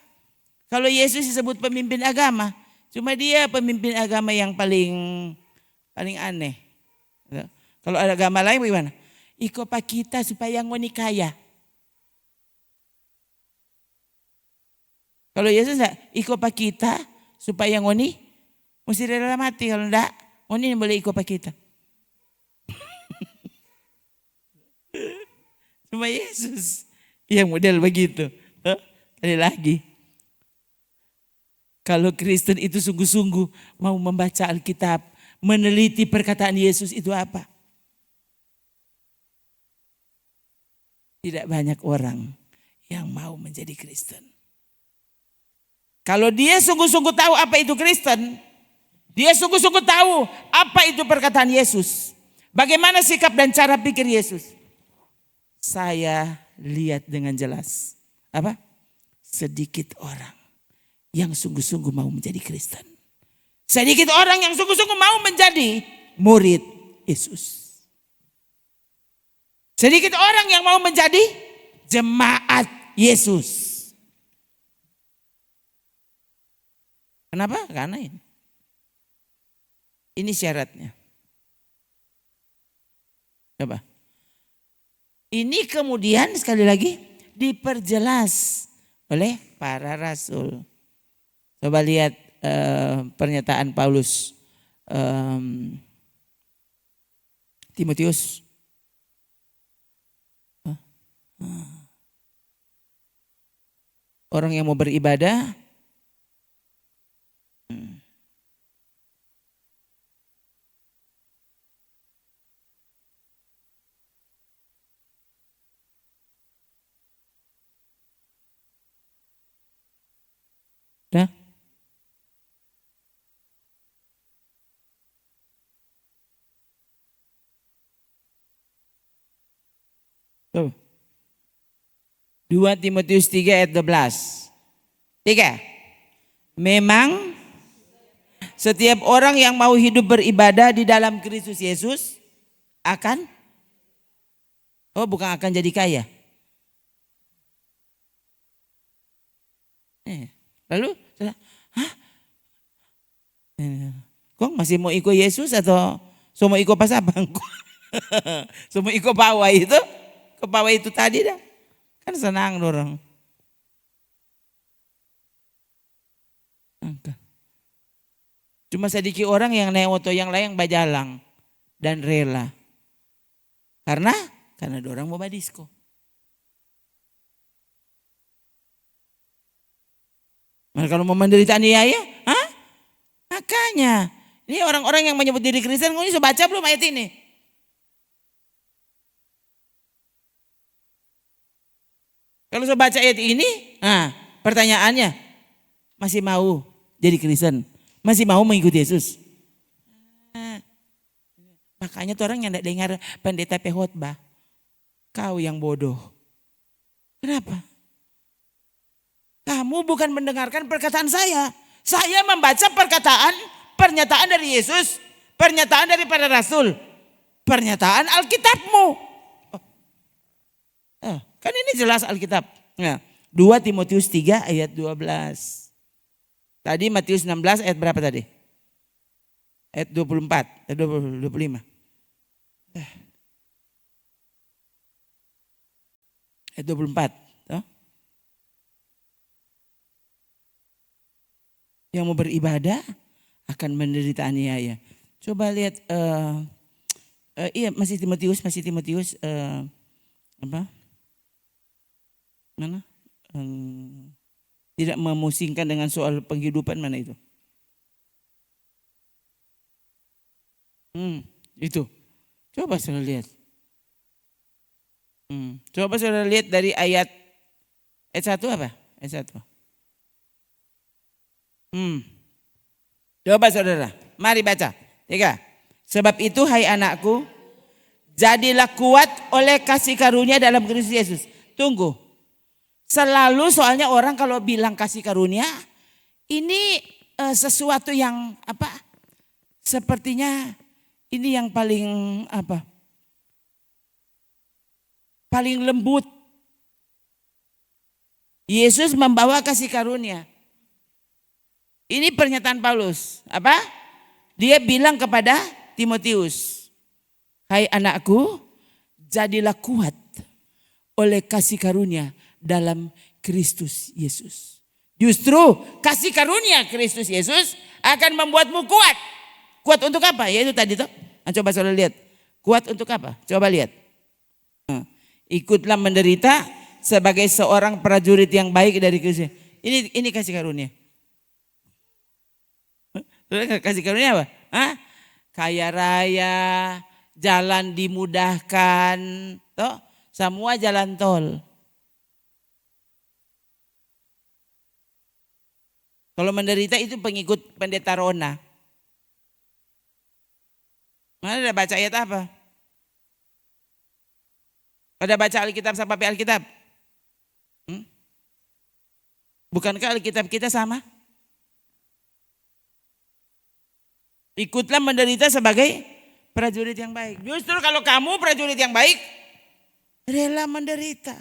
Kalau Yesus disebut pemimpin agama, cuma dia pemimpin agama yang paling aneh. Kalau ada agama lain bagaimana? Iko pa kita supaya ngoni kaya. Kalau Yesus enggak, iko pa kita supaya ngoni mesti rela mati. Kalau enggak, ngoni boleh iko pa kita. Cuma Yesus yang model begitu. Tadi lagi. Kalau Kristen itu sungguh-sungguh mau membaca Alkitab, meneliti perkataan Yesus itu apa? Tidak banyak orang yang mau menjadi Kristen. Kalau dia sungguh-sungguh tahu apa itu Kristen, dia sungguh-sungguh tahu apa itu perkataan Yesus. Bagaimana sikap dan cara pikir Yesus. Saya lihat dengan jelas. Apa? Sedikit orang yang sungguh-sungguh mau menjadi Kristen. Sedikit orang yang sungguh-sungguh mau menjadi murid Yesus. Sedikit orang yang mau menjadi jemaat Yesus. Kenapa? Karena ini syaratnya. Coba. Ini kemudian sekali lagi diperjelas oleh para rasul. Coba lihat pernyataan Paulus Timotius. Orang yang mau beribadah Tuh. 2 Timotius 3 ayat 12. 3. Memang setiap orang yang mau hidup beribadah di dalam Kristus Yesus akan, bukan akan jadi kaya. Lalu, kok masih mau ikut Yesus atau mau ikut pasabang? Mau ikut pawai itu, ke pawai itu tadi dah. Kan senang dorong. Cuma sedikit orang yang newoto, yang lain bajalang dan rela. Karena dorang mau badisko. Nah, kalau mau menderita aniaya, makanya ini orang-orang yang menyebut diri Kristen, ini sudah baca belum ayat ini? Kalau sudah baca ayat ini, pertanyaannya, masih mau jadi Kristen? Masih mau mengikuti Yesus? Makanya tuh orang yang tidak dengar pendeta khotbah, kau yang bodoh. Kenapa? Kamu bukan mendengarkan perkataan saya. Saya membaca pernyataan dari Yesus, pernyataan dari para rasul, pernyataan Alkitabmu. Kan ini jelas Alkitab. Nah, 2 Timotius 3 ayat 12. Tadi Matius 16 ayat berapa tadi? Ayat 24, ayat 25. Ayat 24. Yang mau beribadah akan menderita aniaya. Coba lihat, iya masih Timotius, apa? Mana? Tidak memusingkan dengan soal penghidupan, mana itu? Itu. Coba saudara lihat. Coba saudara lihat dari ayat 1 apa? Ayat 1. Coba saudara, mari baca. 3. Sebab itu hai anakku, jadilah kuat oleh kasih karunia dalam Kristus Yesus. Tunggu. Selalu soalnya orang kalau bilang kasih karunia, ini sesuatu yang apa? Sepertinya ini yang paling apa? Paling lembut. Yesus membawa kasih karunia. Ini pernyataan Paulus. Apa? Dia bilang kepada Timotius, hai anakku, jadilah kuat oleh kasih karunia dalam Kristus Yesus. Justru kasih karunia Kristus Yesus akan membuatmu kuat. Kuat untuk apa? Ya itu tadi tuh. Coba saudara lihat. Kuat untuk apa? Coba lihat. Ikutlah menderita sebagai seorang prajurit yang baik dari Kristus. Ini kasih karunia. Kasih karunia apa? Kaya raya, jalan dimudahkan, toh semua jalan tol. Kalau menderita itu pengikut pendeta Rona. Mana ada baca ayat apa? Ada baca Alkitab sama Alkitab? Bukankah Alkitab kita sama? Ikutlah menderita sebagai prajurit yang baik. Justru kalau kamu prajurit yang baik, rela menderita.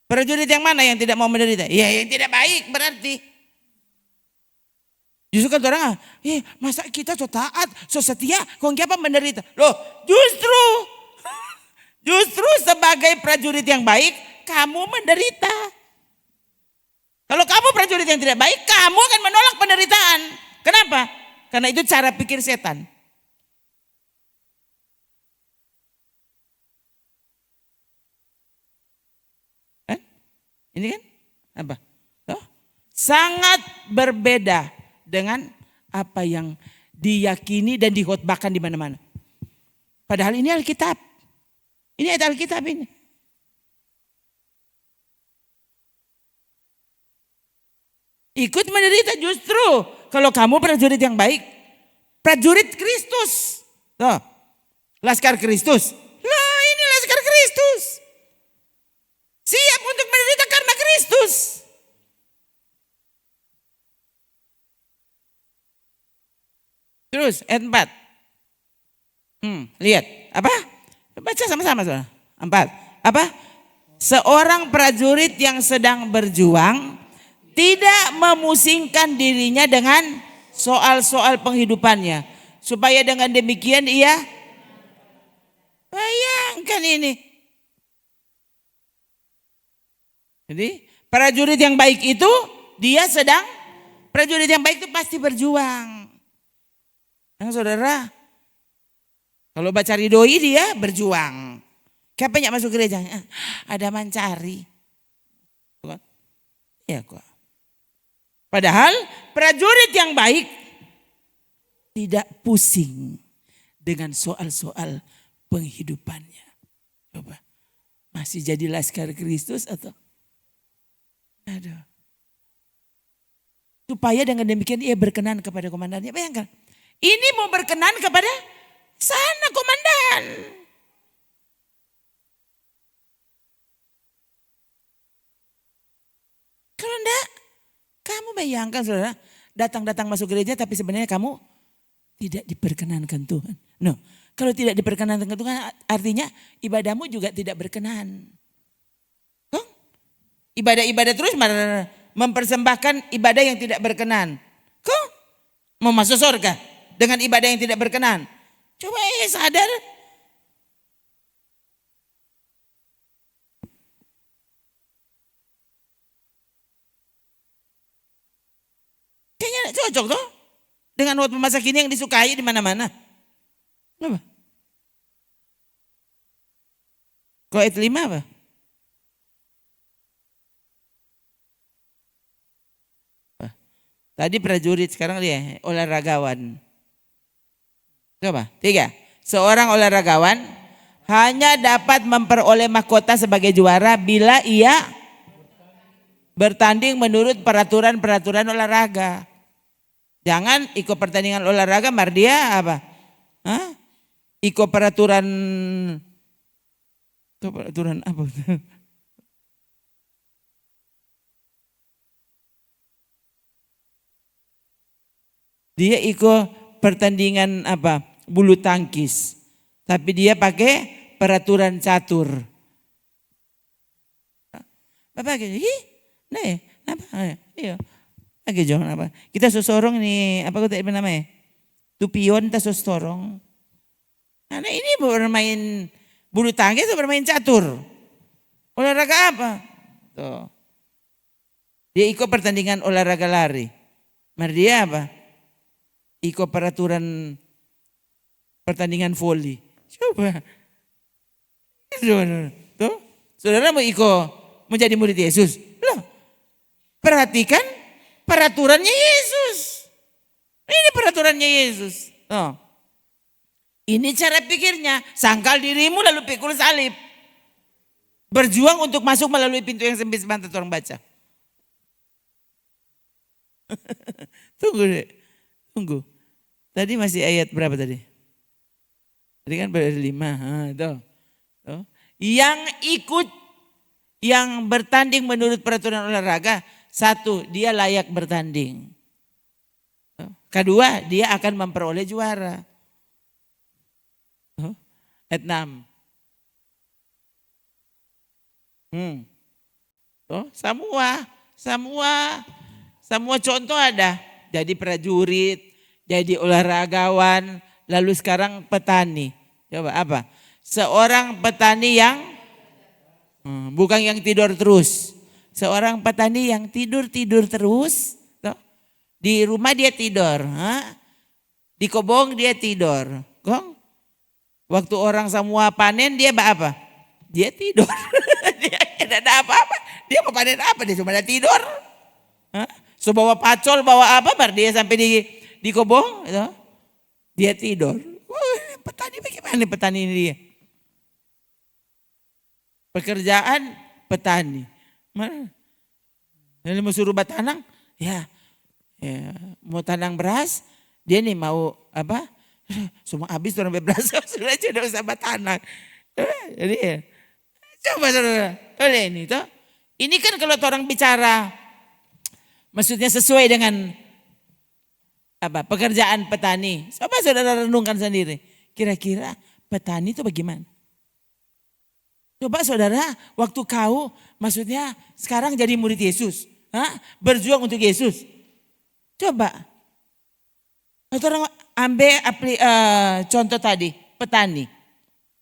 Prajurit yang mana yang tidak mau menderita? Ya yang tidak baik berarti. Justru kan orang, masa kita so taat, so setia, kok apa menderita? Loh justru sebagai prajurit yang baik, kamu menderita. Kalau kamu prajurit yang tidak baik, kamu akan menolak penderitaan. Kenapa? Karena itu cara pikir setan. Ini kan apa? Sangat berbeda dengan apa yang diyakini dan dikhotbahkan di mana-mana. Padahal ini Alkitab. Ini ayat Alkitab ini. Ikut menderita justru kalau kamu prajurit yang baik. Prajurit Kristus. Laskar Kristus. Lah ini Laskar Kristus. Siap untuk menderita karena Kristus. Terus ayat 4. Lihat. Apa? Baca sama-sama. 4. Apa? Seorang prajurit yang sedang berjuang tidak memusingkan dirinya dengan soal-soal penghidupannya. Supaya dengan demikian ia, bayangkan ini. Jadi prajurit yang baik itu prajurit yang baik itu pasti berjuang. Nah, saudara, kalau baca ridhoi dia berjuang. Kayak banyak masuk gereja, ada mencari. Ya kok. Padahal prajurit yang baik tidak pusing dengan soal-soal penghidupannya. Coba, masih jadi Laskar Kristus atau? Aduh. Supaya dengan demikian ia berkenan kepada komandannya. Bayangkan, ini mau berkenan kepada sana komandan. Kalau enggak, kamu bayangkan saudara, datang-datang masuk gereja tapi sebenarnya kamu tidak diperkenankan Tuhan. No, kalau tidak diperkenankan Tuhan artinya ibadahmu juga tidak berkenan. Kok? Ibadah-ibadah terus mempersembahkan ibadah yang tidak berkenan. Kok? Mau masuk surga dengan ibadah yang tidak berkenan? Coba sadar. Kayaknya cocok tuh dengan waktu masa kini yang disukai di mana-mana. Apa? Kok ayat 5 apa? Tadi prajurit, sekarang dia olahragawan. Coba, 3. Seorang olahragawan hanya dapat memperoleh mahkota sebagai juara bila ia bertanding menurut peraturan-peraturan olahraga. Jangan ikut pertandingan olahraga, dia apa? Ikut peraturan apa? Dia ikut pertandingan apa? Bulu tangkis. Tapi dia pakai peraturan catur. Bapak gitu, nih, apa? Iya. Lagi jangan apa? Kita sosorong nih, apa kata ibu namanya? Tupion, kita sosorong. Nah ini bermain bulu tangkis atau bermain catur? Olahraga apa? Tuh. Dia ikut pertandingan olahraga lari. Dia apa? Ikut peraturan pertandingan voli. Coba. Tuh, saudara mau menjadi murid Yesus? Loh, perhatikan peraturannya Yesus. Ini peraturannya Yesus. Oh. Ini cara pikirnya. Sangkal dirimu lalu pikul salib. Berjuang untuk masuk melalui pintu yang sempit sebentar orang baca. Tunggu deh. Tunggu. Tadi masih ayat berapa tadi? Tadi kan ayat 5. Tuh. Yang ikut, yang bertanding menurut peraturan olahraga, 1, dia layak bertanding. Kedua, dia akan memperoleh juara. Ayat 6. Semua contoh ada. Jadi prajurit, jadi olahragawan, lalu sekarang petani. Coba apa? Seorang petani yang bukan yang tidur terus. Seorang petani yang tidur terus. Di rumah dia tidur. Di kobong dia tidur. Waktu orang semua panen dia apa? Dia tidur. Dia tidak ada apa-apa. Dia mau panen apa? Dia cuma ada tidur. So bawa pacol, bawa apa? Baru dia sampai di kobong. Gitu. Dia tidur. Petani bagaimana petani ini dia? Pekerjaan petani. Mana? Lalu mau suruh tanam? Ya, mau tanam beras. Dia nih mau apa? Semua habis orang berasa sudah sama tanah. Jadi coba saudara, oleh ini toh. Ini kan kalau orang bicara maksudnya sesuai dengan apa pekerjaan petani. Coba saudara renungkan sendiri. Kira-kira petani itu bagaimana? Coba saudara, waktu kau maksudnya sekarang jadi murid Yesus. Berjuang untuk Yesus. Coba. Orang ambil contoh tadi, petani,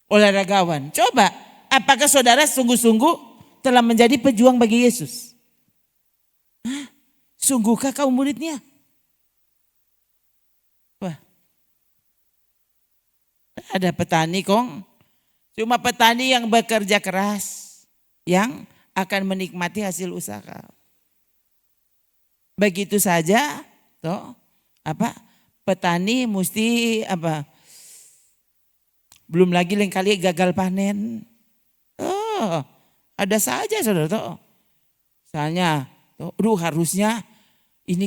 olahragawan. Coba, apakah saudara sungguh-sungguh telah menjadi pejuang bagi Yesus? Sungguhkah kau muridnya? Wah. Ada petani kong. Cuma petani yang bekerja keras. Yang akan menikmati hasil usaha. Begitu saja. Toh, petani mesti belum lagi lain kali gagal panen. Ada saja saudara toh. Misalnya, harusnya ini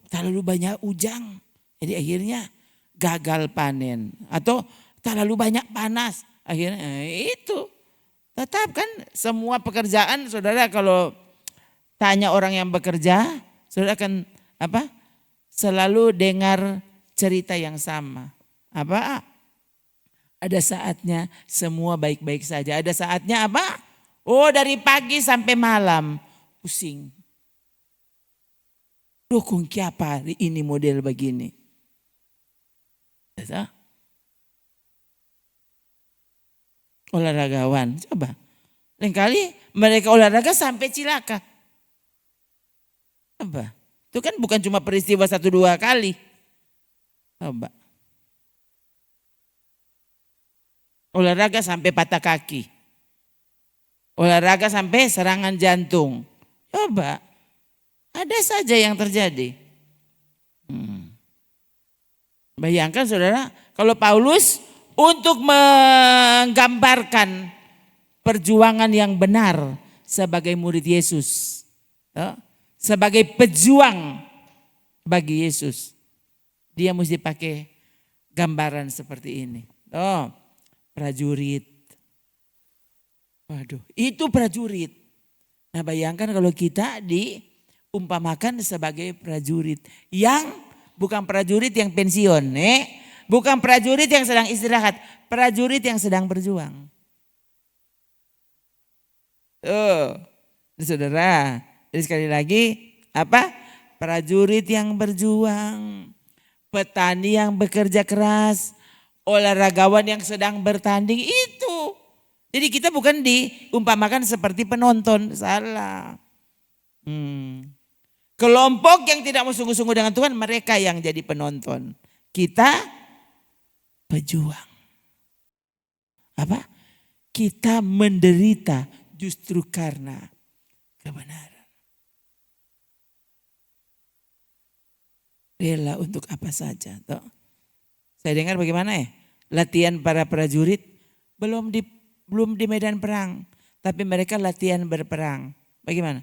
terlalu banyak ujang. Jadi akhirnya gagal panen. Atau terlalu banyak panas. Akhirnya itu. Tetap kan semua pekerjaan saudara kalau tanya orang yang bekerja. Saudara akan selalu dengar cerita yang sama. Ada saatnya semua baik-baik saja. Ada saatnya dari pagi sampai malam pusing. Dukung apa ini model begini. Olahragawan, coba. Lain kali mereka olahraga sampai cilaka. Itu kan bukan cuma peristiwa 1-2 kali. Coba. Olahraga sampai patah kaki. Olahraga sampai serangan jantung. Coba. Ada saja yang terjadi. Bayangkan saudara, kalau Paulus untuk menggambarkan perjuangan yang benar sebagai murid Yesus. Sebagai pejuang bagi Yesus. Dia mesti pakai gambaran seperti ini. Prajurit. Waduh, itu prajurit. Nah bayangkan kalau kita diumpamakan sebagai prajurit. Yang bukan prajurit yang pensiun. Bukan prajurit yang sedang istirahat. Prajurit yang sedang berjuang. Saudara. Jadi sekali lagi prajurit yang berjuang. Petani yang bekerja keras. Olahragawan yang sedang bertanding itu. Jadi kita bukan diumpamakan seperti penonton. Salah. Kelompok yang tidak mau sungguh-sungguh dengan Tuhan, mereka yang jadi penonton. Kita pejuang. Kita menderita justru karena kebenaran. Rela untuk apa saja. Saya dengar bagaimana latihan para prajurit belum di medan perang. Tapi mereka latihan berperang. Bagaimana?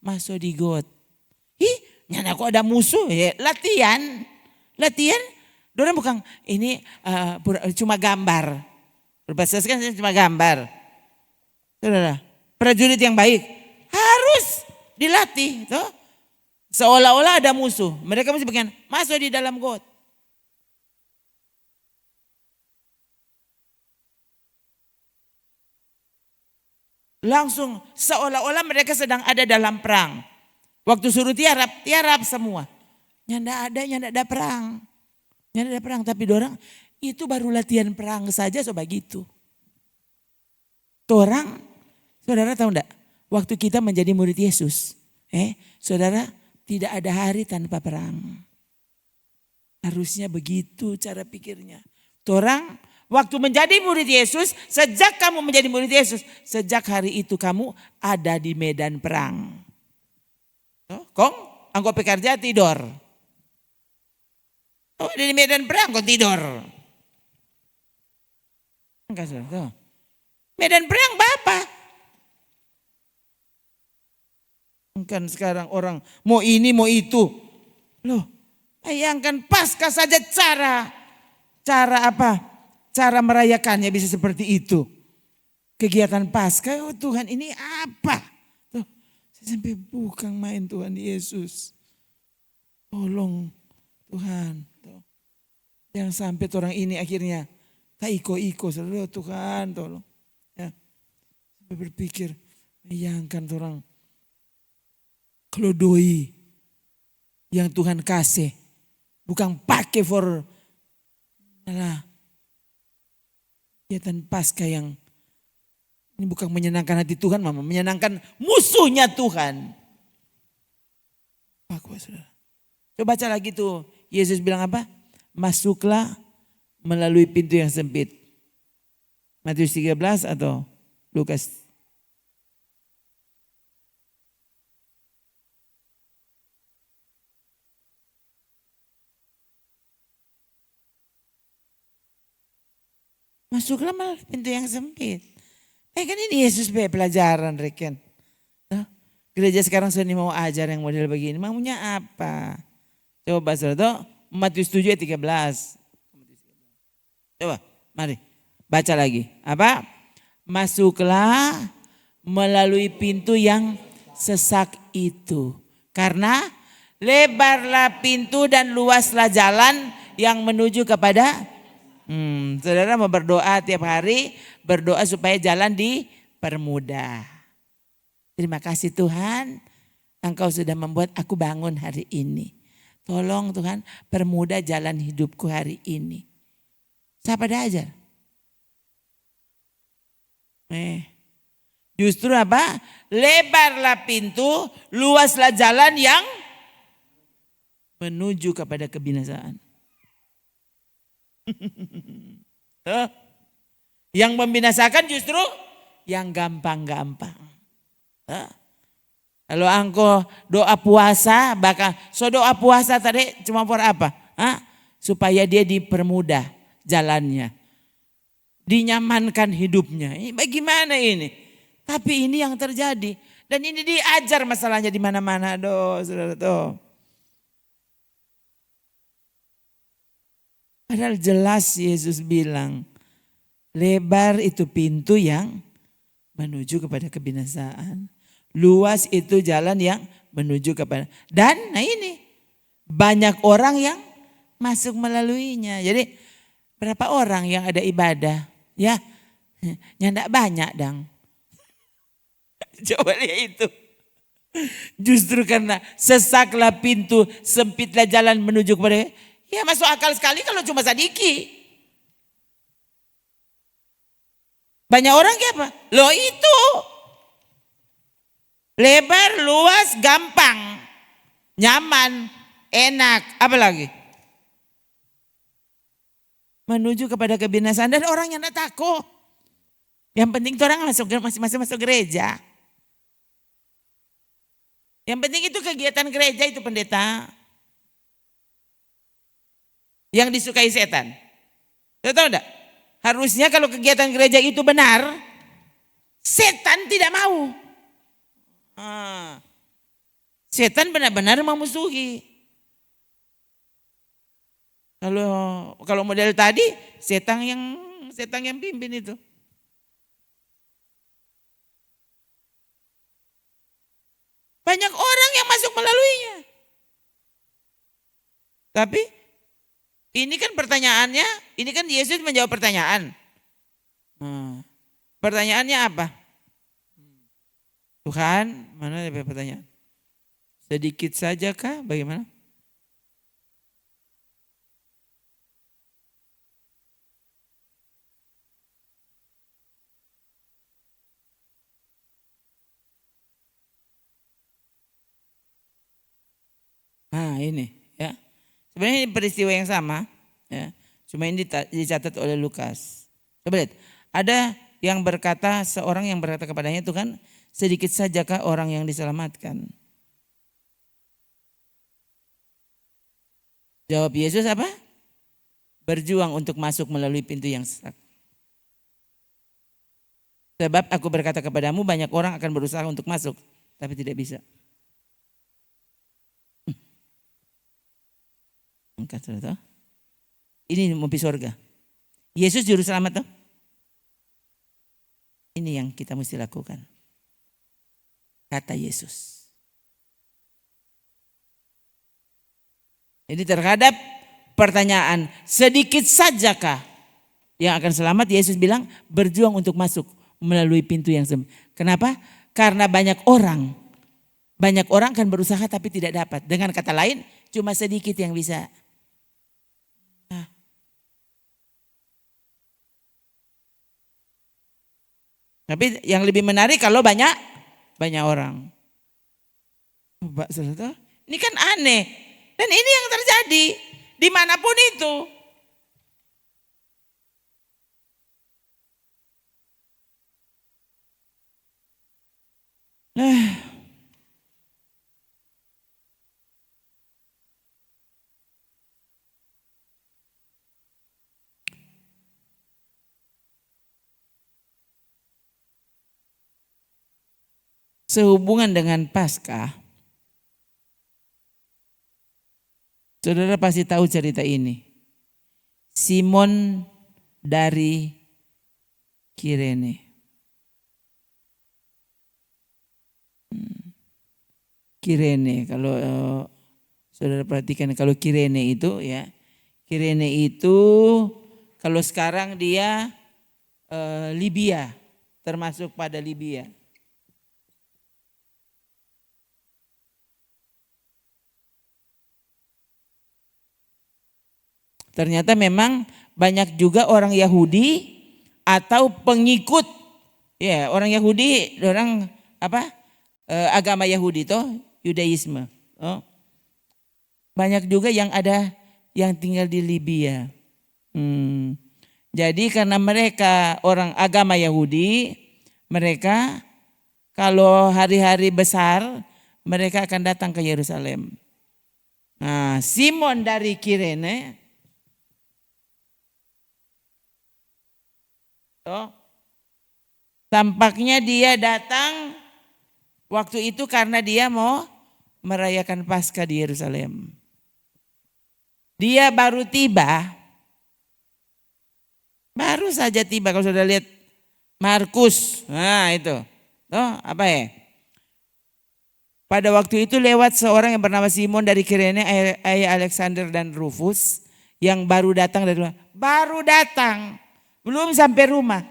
Masuk di got. Nyana kok ada musuh ya. Latihan. Dorang bukan ini cuma gambar. Berbasiskan cuma gambar. Saudara, prajurit yang baik harus dilatih. Seolah-olah ada musuh. Mereka mesti bagian masuk di dalam got. Langsung seolah-olah mereka sedang ada dalam perang. Waktu suruh tiarap semua. Nyanda ada perang. Nyanda ada perang, tapi dorang itu baru latihan perang saja begitu. Saudara tahu enggak? Waktu kita menjadi murid Yesus, saudara tidak ada hari tanpa perang. Harusnya begitu cara pikirnya. Waktu menjadi murid Yesus, sejak kamu menjadi murid Yesus, sejak hari itu kamu ada di medan perang. Angkau pekerja tidur. Di medan perang kau tidur. Medan perang Bapak. Kan sekarang orang mau ini mau itu. Bayangkan pasca saja cara Cara apa? Cara merayakannya bisa seperti itu. Kegiatan Paskah, oh Tuhan ini apa? Tuh, saya sampai bukan main Tuhan Yesus. Tolong Tuhan. Tuh. Jangan sampai orang ini akhirnya tak iko-iko. Tuhan tolong. Ya. Sampai berpikir, bayangkan orang kelodoi yang Tuhan kasih. Bukan pakai for malah kegiatan Paskah yang ini bukan menyenangkan hati Tuhan, mama, menyenangkan musuhnya Tuhan. Pak, saudara. Coba baca lagi tuh, Yesus bilang apa? Masuklah melalui pintu yang sempit. Matius 13 atau Lukas? Masuklah melalui pintu yang sempit. Kan ini Yesus punya pelajaran, Reken. Gereja sekarang sudah mau ajar yang model begini. Maunya apa? Coba saudara, Matius 7 ayat 13. Coba, mari baca lagi. Apa? Masuklah melalui pintu yang sesak itu. Karena lebarlah pintu dan luaslah jalan yang menuju kepada saudara mau berdoa tiap hari, berdoa supaya jalan dipermudah. Terima kasih Tuhan, Engkau sudah membuat aku bangun hari ini. Tolong Tuhan, permudah jalan hidupku hari ini. Siapa dah ajar? Justru apa? Lebarlah pintu, luaslah jalan yang menuju kepada kebinasaan. Yang membinasakan justru yang gampang-gampang. Kalau engkau doa puasa, bahkan doa puasa tadi cuma for apa? Supaya dia dipermudah jalannya. Dinyamankan hidupnya. Ini bagaimana ini? Tapi ini yang terjadi. Dan ini diajar masalahnya di mana-mana. Saudara tuh. Padahal jelas Yesus bilang, lebar itu pintu yang menuju kepada kebinasaan. Luas itu jalan yang menuju kepada. Dan nah ini, banyak orang yang masuk melaluinya. Jadi berapa orang yang ada ibadah? Ya, nyandak banyak dang. Coba lihat itu. Justru karena sesaklah pintu, sempitlah jalan menuju kepada. Ya masuk akal sekali kalau cuma sadiki. Banyak orang kayak apa? Loh itu. Lebar, luas, gampang. Nyaman, enak. Apa lagi? Menuju kepada kebinasaan dan orang yang tidak takut. Yang penting itu orang masih masuk gereja. Yang penting itu kegiatan gereja itu pendeta. Yang disukai setan. Saya tahu enggak? Harusnya kalau kegiatan gereja itu benar, setan tidak mau. Setan benar-benar memusuhi. Kalau model tadi, setan yang pimpin itu. Banyak orang yang masuk melaluinya. Tapi ini kan pertanyaannya, ini kan Yesus menjawab pertanyaan. Pertanyaannya apa? Tuhan, mana ada pertanyaan? Sedikit saja kah? Bagaimana? Ini ya. Sebenarnya ini peristiwa yang sama ya. Cuma ini dicatat oleh Lukas. Coba lihat. Ada yang berkata, seorang yang berkata kepadanya, Tuhan, sedikit sajakah orang yang diselamatkan? Jawab Yesus apa? Berjuang untuk masuk melalui pintu yang sesak. Sebab aku berkata kepadamu, banyak orang akan berusaha untuk masuk, tapi tidak bisa. ini mau pergi surga. Yesus juru selamat tuh. Ini yang kita mesti lakukan. Kata Yesus. Jadi terhadap pertanyaan sedikit sajakah yang akan selamat, Yesus bilang berjuang untuk masuk melalui pintu yang sempit. Kenapa? Karena banyak orang kan berusaha tapi tidak dapat. Dengan kata lain cuma sedikit yang bisa. Tapi yang lebih menarik kalau banyak orang. Ini kan aneh. Dan ini yang terjadi dimanapun itu. Sehubungan dengan Paskah, saudara pasti tahu cerita ini. Simon dari Kirene. Kirene, kalau saudara perhatikan, kalau Kirene itu ya, Kirene itu kalau sekarang dia Libya, termasuk pada Libya. Ternyata memang banyak juga orang Yahudi atau pengikut ya, orang Yahudi, orang agama Yahudi toh, Yudaisme. Oh. Banyak juga yang ada yang tinggal di Libya. Jadi karena mereka orang agama Yahudi, mereka kalau hari-hari besar mereka akan datang ke Yerusalem. Nah, Simon dari Kirene tampaknya dia datang waktu itu karena dia mau merayakan Paskah di Yerusalem. Dia baru saja tiba. Kalau sudah lihat Markus, nah itu, pada waktu itu lewat seorang yang bernama Simon dari Kirene, ayah Alexander dan Rufus, yang baru datang dari luar. Baru datang. Belum sampai rumah.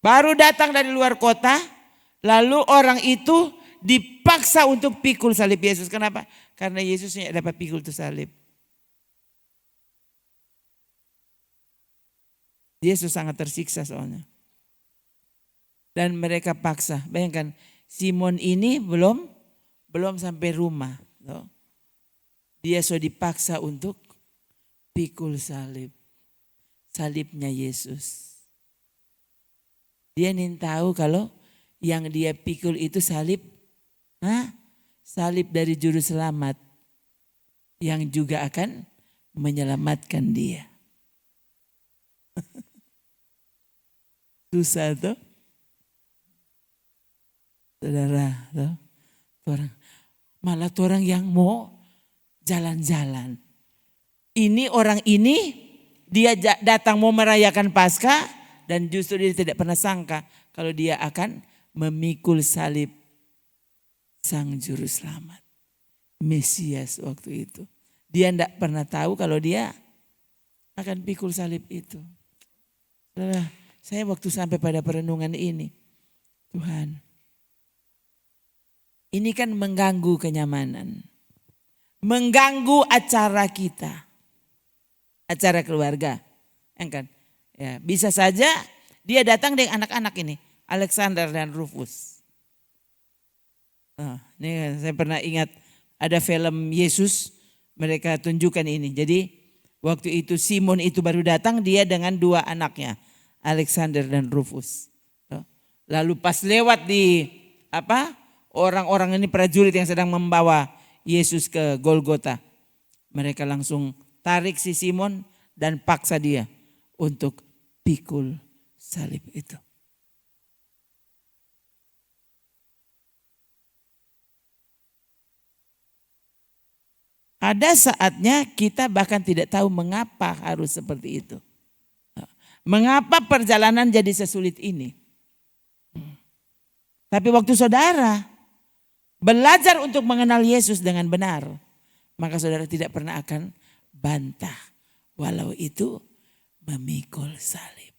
Baru datang dari luar kota. Lalu orang itu dipaksa untuk pikul salib Yesus. Kenapa? Karena Yesusnya dapat pikul itu salib. Yesus sangat tersiksa soalnya. Dan mereka paksa. Bayangkan Simon ini belum sampai rumah. Dia sudah dipaksa untuk pikul salib. Salibnya Yesus. Dia ingin tahu kalau yang dia pikul itu salib dari juru selamat yang juga akan menyelamatkan dia. Susah tuh. Saudara, malah orang yang mau jalan-jalan. Ini orang ini dia datang mau merayakan Paskah dan justru dia tidak pernah sangka kalau dia akan memikul salib sang juru selamat. Mesias waktu itu. Dia tidak pernah tahu kalau dia akan pikul salib itu. Saya waktu sampai pada perenungan ini, Tuhan, ini kan mengganggu kenyamanan. Mengganggu acara kita. Acara keluarga. Kan? Ya, bisa saja dia datang dengan anak-anak ini. Alexander dan Rufus. Ini saya pernah ingat ada film Yesus. Mereka tunjukkan ini. Jadi waktu itu Simon itu baru datang. Dia dengan dua anaknya. Alexander dan Rufus. Lalu pas lewat di orang-orang ini prajurit yang sedang membawa Yesus ke Golgota. Mereka langsung tarik si Simon dan paksa dia untuk pikul salib itu. Ada saatnya kita bahkan tidak tahu mengapa harus seperti itu. Mengapa perjalanan jadi sesulit ini. Tapi waktu saudara belajar untuk mengenal Yesus dengan benar, maka saudara tidak pernah akan bantah. Walau itu memikul salib.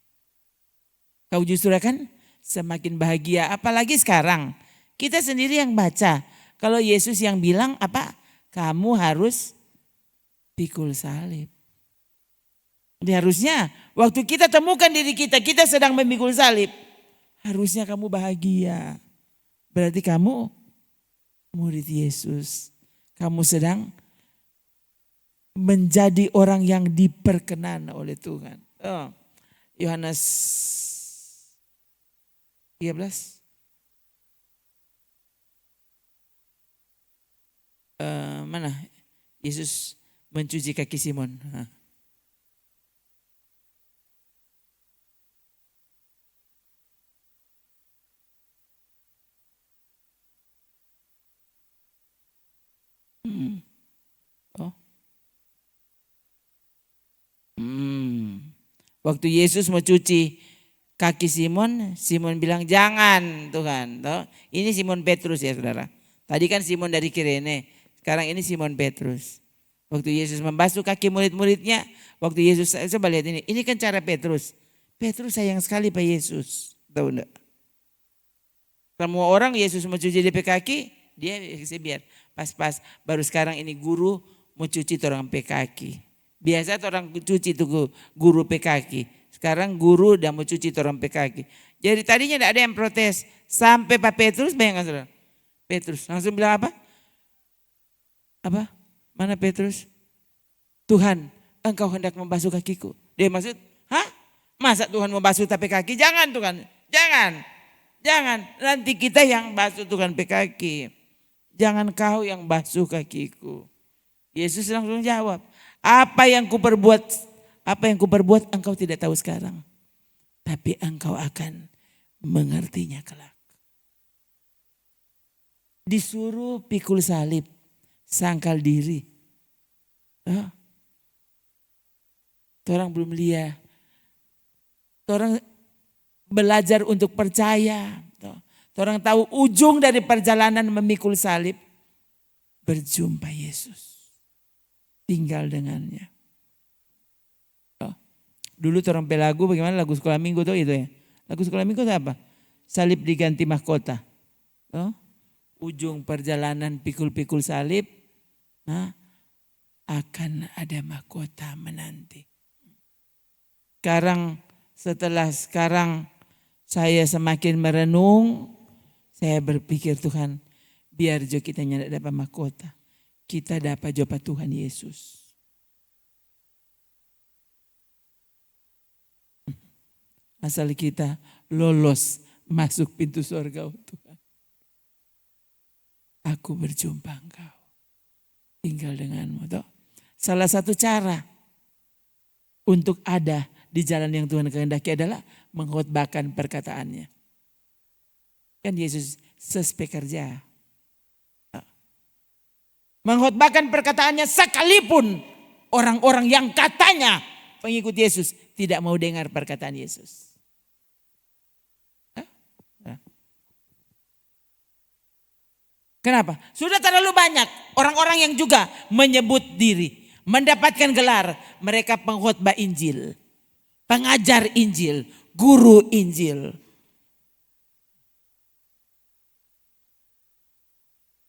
Kau justru akan semakin bahagia. Apalagi sekarang kita sendiri yang baca. Kalau Yesus yang bilang apa? Kamu harus pikul salib. Jadi harusnya waktu kita temukan diri kita, kita sedang memikul salib. Harusnya kamu bahagia. Berarti kamu murid Yesus. Kamu sedang menjadi orang yang diperkenan oleh Tuhan. Yohanes 13. Mana? Yesus mencuci kaki Simon. Waktu Yesus mencuci kaki Simon, Simon bilang jangan Tuhan. Ini Simon Petrus ya saudara. Tadi kan Simon dari Kirene, sekarang ini Simon Petrus. Waktu Yesus membasuh kaki murid-muridnya, waktu Yesus, coba lihat ini kan cara Petrus. Petrus sayang sekali Pak Yesus, tahu enggak? Semua orang Yesus mencuci DP kaki, dia biar pas-pas. Baru sekarang ini guru mencuci orang kaki. Biasa orang cuci itu guru kaki. Sekarang guru udah mencuci orang kaki. Jadi tadinya tidak ada yang protes. Sampai Pak Petrus, bayangkan saudara. Petrus langsung bilang apa? Apa? Mana Petrus? Tuhan, engkau hendak membasuh kakiku. Dia maksud, hah? Masa Tuhan membasuh tapi kaki? Jangan Tuhan, jangan. Jangan, nanti kita yang basuh Tuhan kaki. Jangan kau yang basuh kakiku. Yesus langsung jawab, apa yang kuperbuat engkau tidak tahu sekarang. Tapi engkau akan mengertinya kelak. Disuruh pikul salib, sangkal diri. Orang belum lihat. Orang belajar untuk percaya. Orang tahu ujung dari perjalanan memikul salib. Berjumpa Yesus. Tinggal dengannya. Dulu orang lagu bagaimana lagu sekolah minggu tuh itu ya. Lagu sekolah minggu itu apa? Salib diganti mahkota. Ujung perjalanan pikul-pikul salib, akan ada mahkota menanti. Setelah sekarang saya semakin merenung, saya berpikir Tuhan, biar jo kita tidak dapat mahkota, kita dapat jumpa Tuhan Yesus. Asal kita lolos masuk pintu surga Tuhan. Aku berjumpa engkau. Tinggal denganmu. Salah satu cara untuk ada di jalan yang Tuhan kehendaki adalah mengkhotbahkan perkataannya. Kan Yesus sepekerja. Mengkhotbahkan perkataannya sekalipun orang-orang yang katanya pengikut Yesus tidak mau dengar perkataan Yesus. Kenapa? Sudah terlalu banyak orang-orang yang juga menyebut diri, mendapatkan gelar, mereka pengkhotbah Injil, pengajar Injil, guru Injil.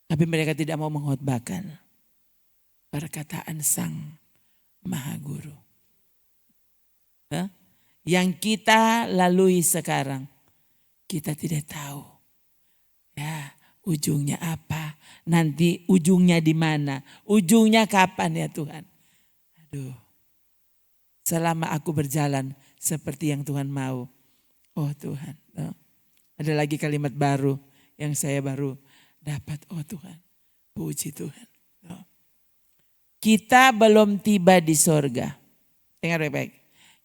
Tapi mereka tidak mau mengkhotbahkan perkataan Sang Maha Guru. Yang kita lalui sekarang, kita tidak tahu. Ya. Ujungnya apa? Nanti ujungnya di mana? Ujungnya kapan ya Tuhan? Aduh. Selama aku berjalan seperti yang Tuhan mau. Oh Tuhan. Ada lagi kalimat baru yang saya baru dapat. Oh Tuhan. Puji Tuhan. Kita belum tiba di sorga. Dengar baik-baik.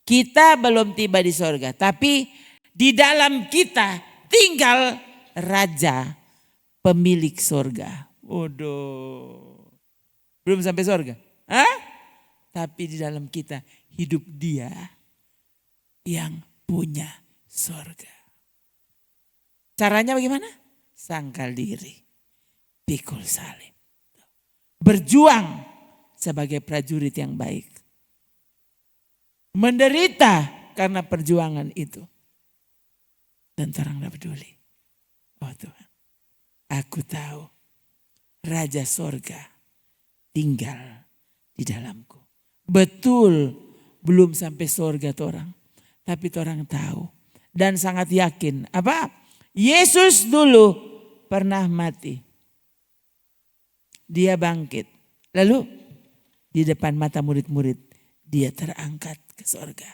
Kita belum tiba di sorga. Tapi di dalam kita tinggal Raja pemilik sorga. Waduh. Belum sampai surga. Hah? Tapi di dalam kita hidup Dia yang punya surga. Caranya bagaimana? Sangkal diri, pikul salib. Berjuang sebagai prajurit yang baik. Menderita karena perjuangan itu. Dan orang tidak peduli. Oh Tuhan, aku tahu Raja Sorga tinggal di dalamku. Betul, belum sampai sorga orang. Tapi orang tahu dan sangat yakin. Apa? Yesus dulu pernah mati. Dia bangkit. Lalu di depan mata murid-murid dia terangkat ke sorga.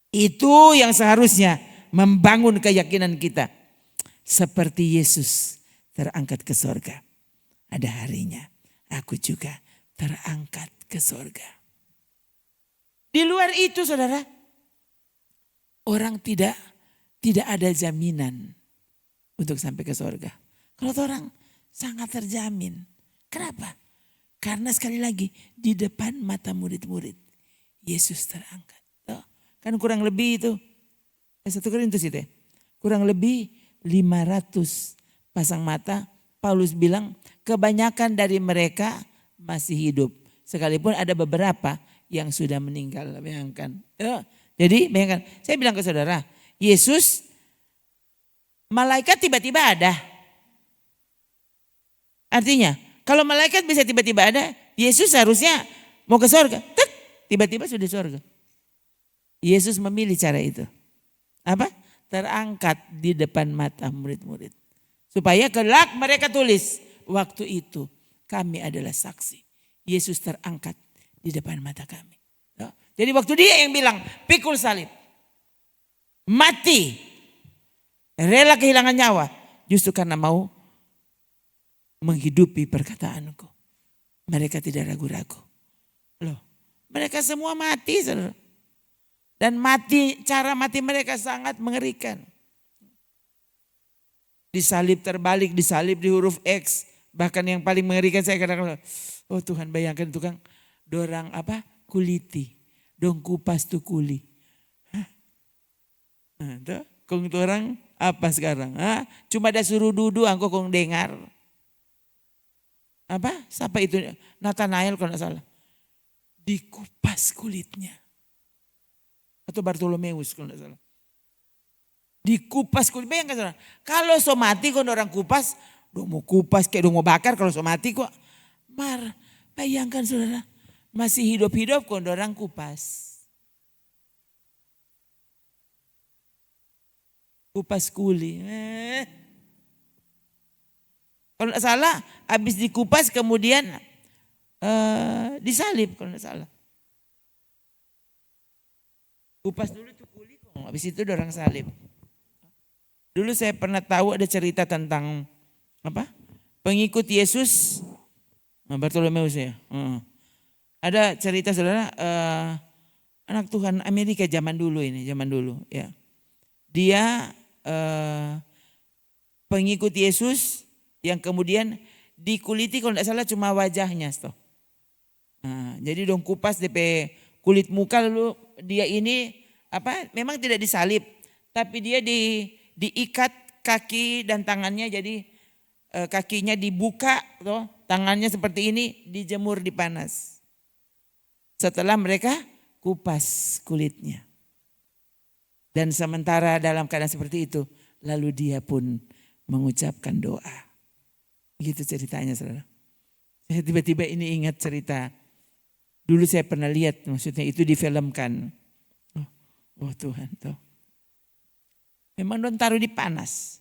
Itu yang seharusnya membangun keyakinan kita. Seperti Yesus terangkat ke sorga. Ada harinya aku juga terangkat ke sorga. Di luar itu saudara, orang tidak ada jaminan untuk sampai ke sorga. Kalau orang sangat terjamin. Kenapa? Karena sekali lagi di depan mata murid-murid Yesus terangkat. Kan kurang lebih itu, 1 Korintus itu ya, kurang lebih 500 pasang mata. Paulus bilang kebanyakan dari mereka masih hidup. Sekalipun ada beberapa yang sudah meninggal. Bayangkan. Jadi bayangkan, saya bilang ke saudara, Yesus, malaikat tiba-tiba ada. Artinya, kalau malaikat bisa tiba-tiba ada, Yesus harusnya mau ke surga. Tiba-tiba sudah surga. Yesus memilih cara itu. Apa? Terangkat di depan mata murid-murid. Supaya kelak mereka tulis, waktu itu kami adalah saksi. Yesus terangkat di depan mata kami. Jadi waktu dia yang bilang, pikul salib. Mati. Rela kehilangan nyawa. Justru karena mau menghidupi perkataanku. Mereka tidak ragu-ragu. Loh, mereka semua mati, saudara. Dan mati, cara mati mereka sangat mengerikan. Disalib terbalik, disalib di huruf X. Bahkan yang paling mengerikan saya kadang-kadang, oh Tuhan bayangkan tukang dorang apa? Kuliti. Dong kupas tu kuli. Nah, kong orang apa sekarang? Cuma ada suruh duduk, angko kong dengar. Apa? Siapa itu? Nathanael kalau tidak salah. Dikupas kulitnya. Atau Bartolomeus kalau tidak salah. Dikupas kulit. Bayangkan saudara. Kalau so mati kalau orang kupas. Dong mau kupas kayak dong mau bakar. Kalau so mati kok. Bayangkan saudara. Masih hidup-hidup kalau orang kupas. Kupas kuli. Kalau tidak salah. Habis dikupas kemudian disalib kalau tidak salah. Kupas dulu tuh kuli kok. Habis itu orang salib. Dulu saya pernah tahu ada cerita tentang apa? Pengikut Yesus, Bartolomeus ya. Ada cerita saudara, anak Tuhan Amerika zaman dulu ya. Dia pengikut Yesus yang kemudian dikuliti kalau tidak salah cuma wajahnya. Jadi dong kupas DP kulit muka lalu dia ini apa? Memang tidak disalib, tapi dia diikat kaki dan tangannya jadi kakinya dibuka, tangannya seperti ini dijemur di panas. Setelah mereka kupas kulitnya. Dan sementara dalam keadaan seperti itu, lalu dia pun mengucapkan doa. Begitu ceritanya saudara. Saya tiba-tiba ini ingat cerita. Dulu saya pernah lihat, maksudnya itu difilmkan. Oh Tuhan tuh. Memang don taruh di panas.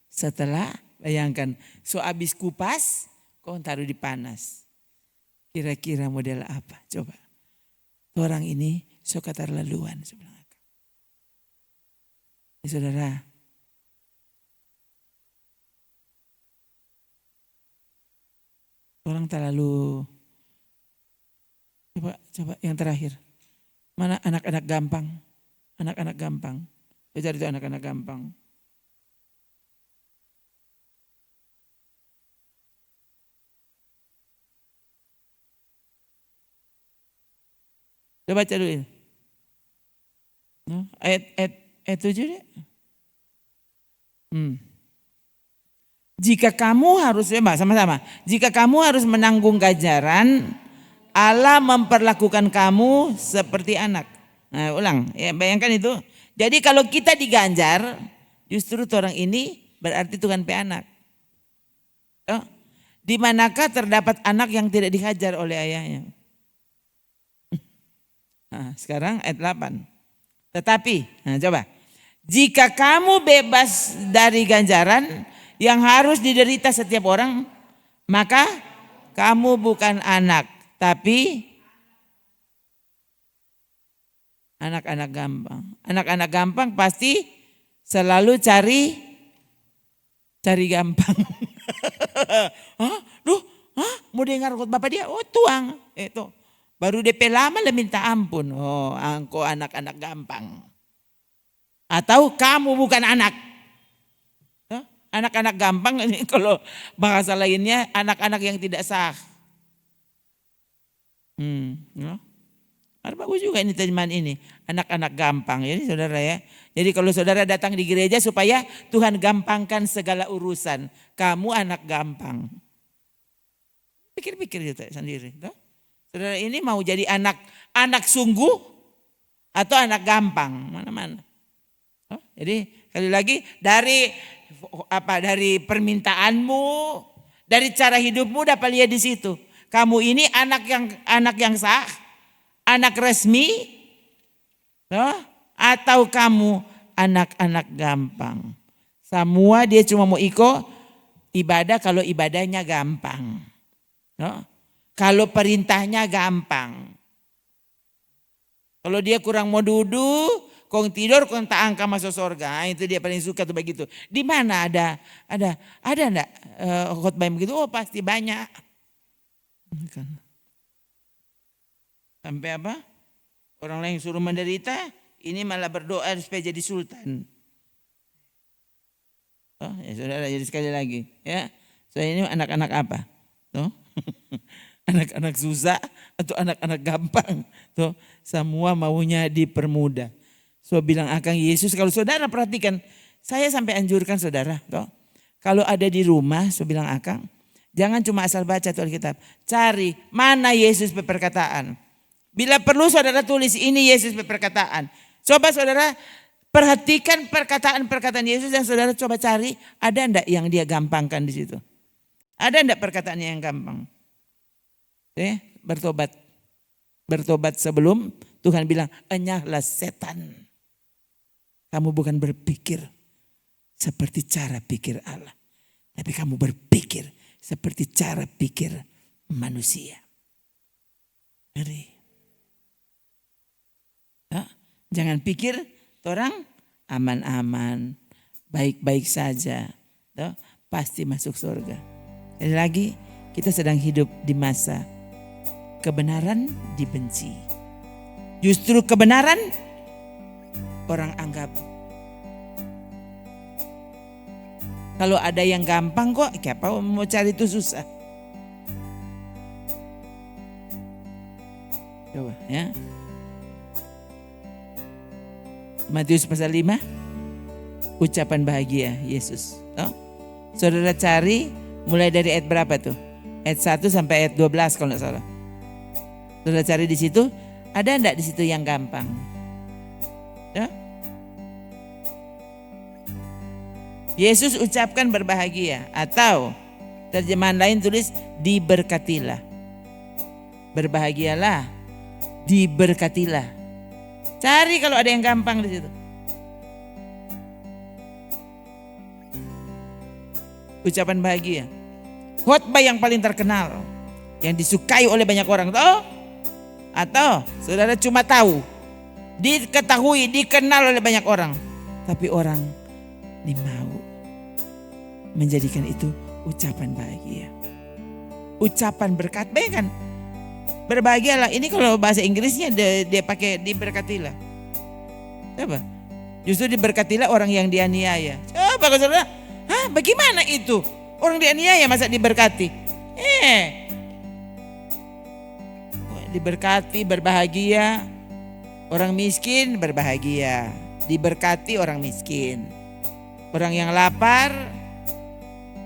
Setelah bayangkan, so abis kupas, kau taruh di panas. Kira-kira model apa? Coba. Orang ini suka terlaluan sebenarnya. Saudara. Orang terlalu. Coba yang terakhir. Mana anak-anak gampang? Anak-anak gampang. Saya cari itu anak-anak gampang. Coba baca dulu ini. Ayat 7 deh. Jika kamu harus, sama-sama. Jika kamu harus menanggung ganjaran, Allah memperlakukan kamu seperti anak. Nah, ulang, ya, bayangkan itu. Jadi kalau kita diganjar, justru orang ini berarti Tuhan anak. Oh, di manakah terdapat anak yang tidak dihajar oleh ayahnya? Nah, sekarang ayat 8. Tetapi, nah coba. Jika kamu bebas dari ganjaran yang harus diderita setiap orang, maka kamu bukan anak, tapi anak-anak gampang. Anak-anak gampang pasti selalu cari gampang. Mau dengar bapak dia, tuang. Itu baru DP lama lah minta ampun. Engkau anak-anak gampang. Atau kamu bukan anak. Anak-anak gampang ini kalau bahasa lainnya anak-anak yang tidak sah. Ada bagus juga ini terjemahan ini. Anak-anak gampang. Jadi saudara ya. Jadi kalau saudara datang di gereja supaya Tuhan gampangkan segala urusan. Kamu anak gampang. Pikir-pikir gitu sendiri. Saudara ini mau jadi anak sungguh atau anak gampang? Mana-mana. Jadi sekali lagi dari permintaanmu, dari cara hidupmu dapat lihat di situ. Kamu ini anak yang sah, anak resmi, atau kamu anak-anak gampang. Semua dia cuma mau ikut ibadah kalau ibadahnya gampang. Kalau perintahnya gampang. Kalau dia kurang mau duduk, kong tidur, kong tak angka masuk surga. Itu dia paling suka tuh begitu. Di mana ada enggak khotbah begitu? Pasti banyak. Sampai apa? Orang lain suruh menderita, ini malah berdoa supaya jadi sultan. Ya saudara, jadi sekali lagi ya. Saya ini anak-anak apa? Anak-anak susah atau anak-anak gampang? Semua maunya dipermudah. So bilang Akang Yesus, kalau saudara perhatikan, saya sampai anjurkan saudara, kalau ada di rumah, so bilang Akang, jangan cuma asal baca tuh Alkitab, cari mana Yesus berperkataan. Bila perlu saudara tulis ini Yesus berperkataan. Coba saudara perhatikan perkataan-perkataan Yesus yang saudara coba cari, ada enggak yang dia gampangkan di situ? Ada enggak perkataannya yang gampang? Bertobat sebelum Tuhan bilang, enyahlah setan. Kamu bukan berpikir seperti cara pikir Allah. Tapi kamu berpikir seperti cara pikir manusia. Jangan pikir orang aman-aman, baik-baik saja. Pasti masuk surga. Sekali lagi kita sedang hidup di masa kebenaran dibenci. Justru kebenaran orang anggap. Kalau ada yang gampang kok, siapa mau cari itu susah. Coba ya. Matius pasal 5, ucapan bahagia Yesus. Saudara cari mulai dari ayat berapa tuh? Ayat 1 sampai ayat 12 kalau enggak salah. Saudara cari di situ, ada enggak di situ yang gampang? Yesus ucapkan berbahagia, atau terjemahan lain tulis diberkatilah. Berbahagialah, diberkatilah. Cari kalau ada yang gampang di situ. Ucapan bahagia. Khotbah yang paling terkenal, yang disukai oleh banyak orang, atau saudara cuma tahu, diketahui, dikenal oleh banyak orang, tapi orang ini mau menjadikan itu ucapan bahagia, ucapan berkat. Bayangkan, berbahagialah. Ini kalau bahasa Inggrisnya dia pakai diberkatilah. Apa? Justru diberkatilah orang yang dianiaya. Coba kalau saudara, bagaimana itu? Orang dianiaya masa diberkati? Diberkati, berbahagia. Orang miskin berbahagia, diberkati orang miskin. Orang yang lapar,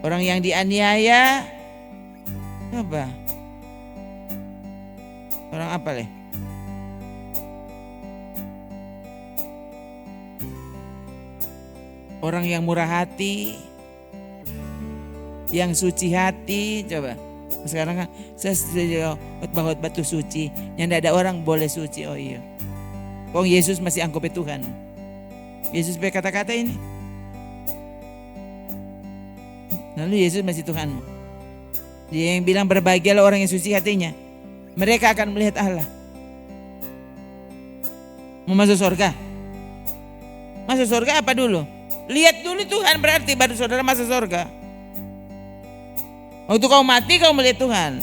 orang yang dianiaya, apa? Orang apa leh? Orang yang murah hati, yang suci hati, coba. Sekarang kan saya khotbah tuh suci, yang tidak ada orang boleh suci. Oh iya. Oh Yesus masih anggap Tuhan. Yesus pakai kata-kata ini. Lalu Yesus masih Tuhanmu. Dia yang bilang berbahagialah orang yang suci hatinya. Mereka akan melihat Allah. Mau masuk surga? Masuk surga apa dulu? Lihat dulu Tuhan berarti baru saudara masuk surga. Waktu kau mati kau melihat Tuhan.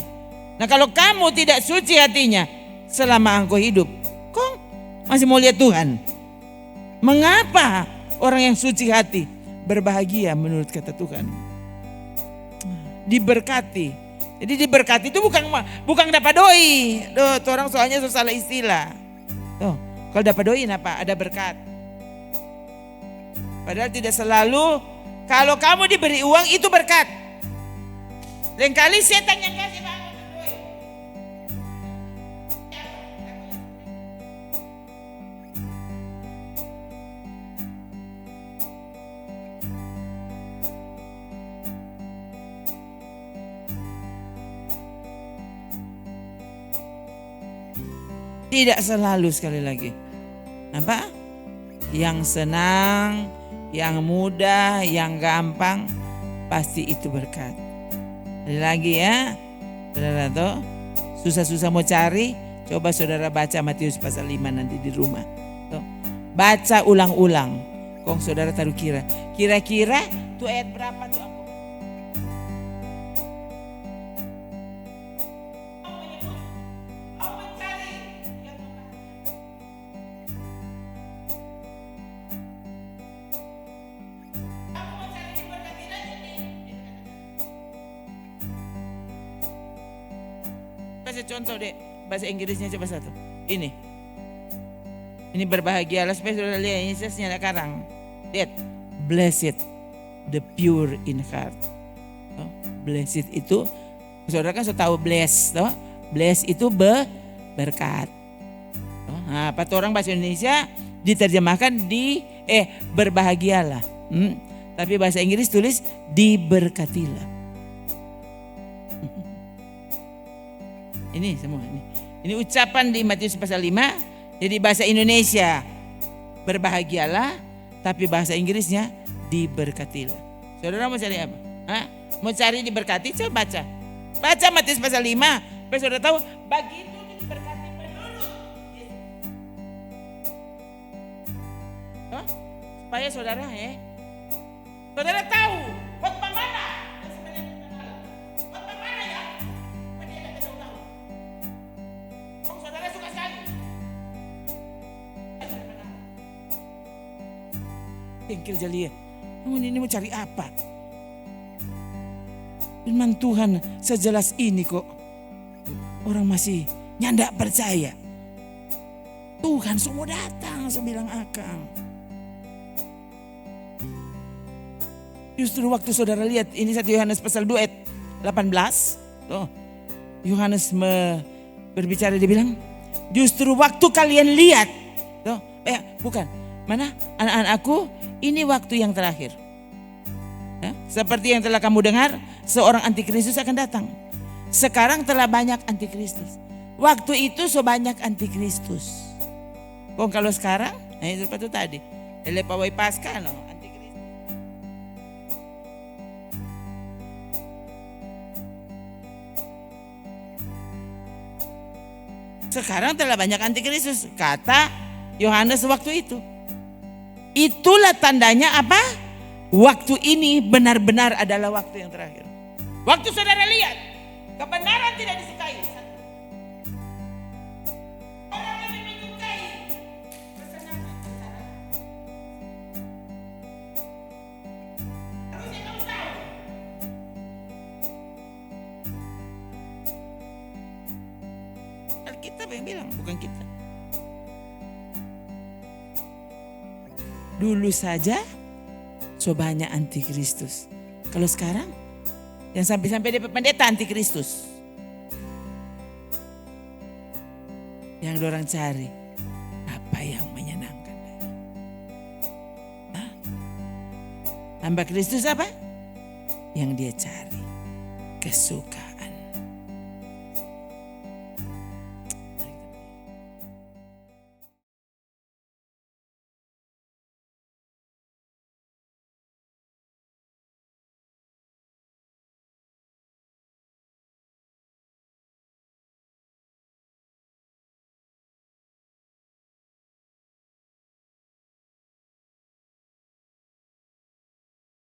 Nah kalau kamu tidak suci hatinya selama engkau hidup, kau masih mau lihat Tuhan. Mengapa orang yang suci hati berbahagia menurut kata Tuhan? Diberkati. Jadi diberkati itu bukan dapat doi. Tuh orang soalnya salah istilah. Tuh, kalau dapat doi apa? Ada berkat. Padahal tidak selalu kalau kamu diberi uang itu berkat. Lain kali setan yang kasih doi. Tidak selalu, sekali lagi. Apa? Yang senang, yang mudah, yang gampang, pasti itu berkat. Sekali lagi ya, saudara tuh susah-susah mau cari, coba saudara baca Matius pasal 5 nanti di rumah. Tuh, baca ulang-ulang. Kong saudara taruh kira-kira tuh ayat berapa tuh? Contoh deh, bahasa Inggrisnya coba satu. Ini berbahagialah supaya saudara lihat ini nyala karang. Lihat, blessed the pure in heart. Oh, blessed itu, saudara kan sudah tahu bless, toh? Bless itu berkat. Oh, nah, apa tuh orang bahasa Indonesia diterjemahkan berbahagialah. Tapi bahasa Inggris tulis diberkatilah. Ini semua ini ucapan di Matius pasal 5. Jadi bahasa Indonesia berbahagialah, tapi bahasa Inggrisnya diberkatilah. Saudara mau cari apa? Mau cari diberkati? Coba baca. Baca Matius pasal 5. Supaya saudara tahu begitu diberkati penduduk. Supaya saudara saudara tahu khotbah mana. Tengkir jalia, ini mau cari apa? Firman Tuhan sejelas ini kok orang masih nyandak percaya. Tuhan semua datang sebilang akang. Justru waktu saudara lihat ini 1 Yohanes pasal 2 ayat 18. Tuh, Yohanes berbicara, dia bilang justru waktu kalian lihat. Tuh, bukan. Mana anak-anakku, ini waktu yang terakhir. Ya, seperti yang telah kamu dengar, seorang antikristus akan datang. Sekarang telah banyak antikristus. Waktu itu sebanyak antikristus. Kok kalau sekarang, seperti itu tadi. Pawai Paskah antikristus. Sekarang telah banyak antikristus, kata Yohanes waktu itu. Itulah tandanya apa? Waktu ini benar-benar adalah waktu yang terakhir. Waktu saudara lihat kebenaran tidak disukai. Orang lebih menyukai kesenangan. Harusnya kamu tahu. Alkitab yang bilang, bukan kita. Dulu saja so banyak antikristus. Kalau sekarang yang sampai-sampai dia pendeta antikristus. Yang dorang cari apa yang menyenangkan. Hamba Kristus apa? Yang dia cari kesukaan.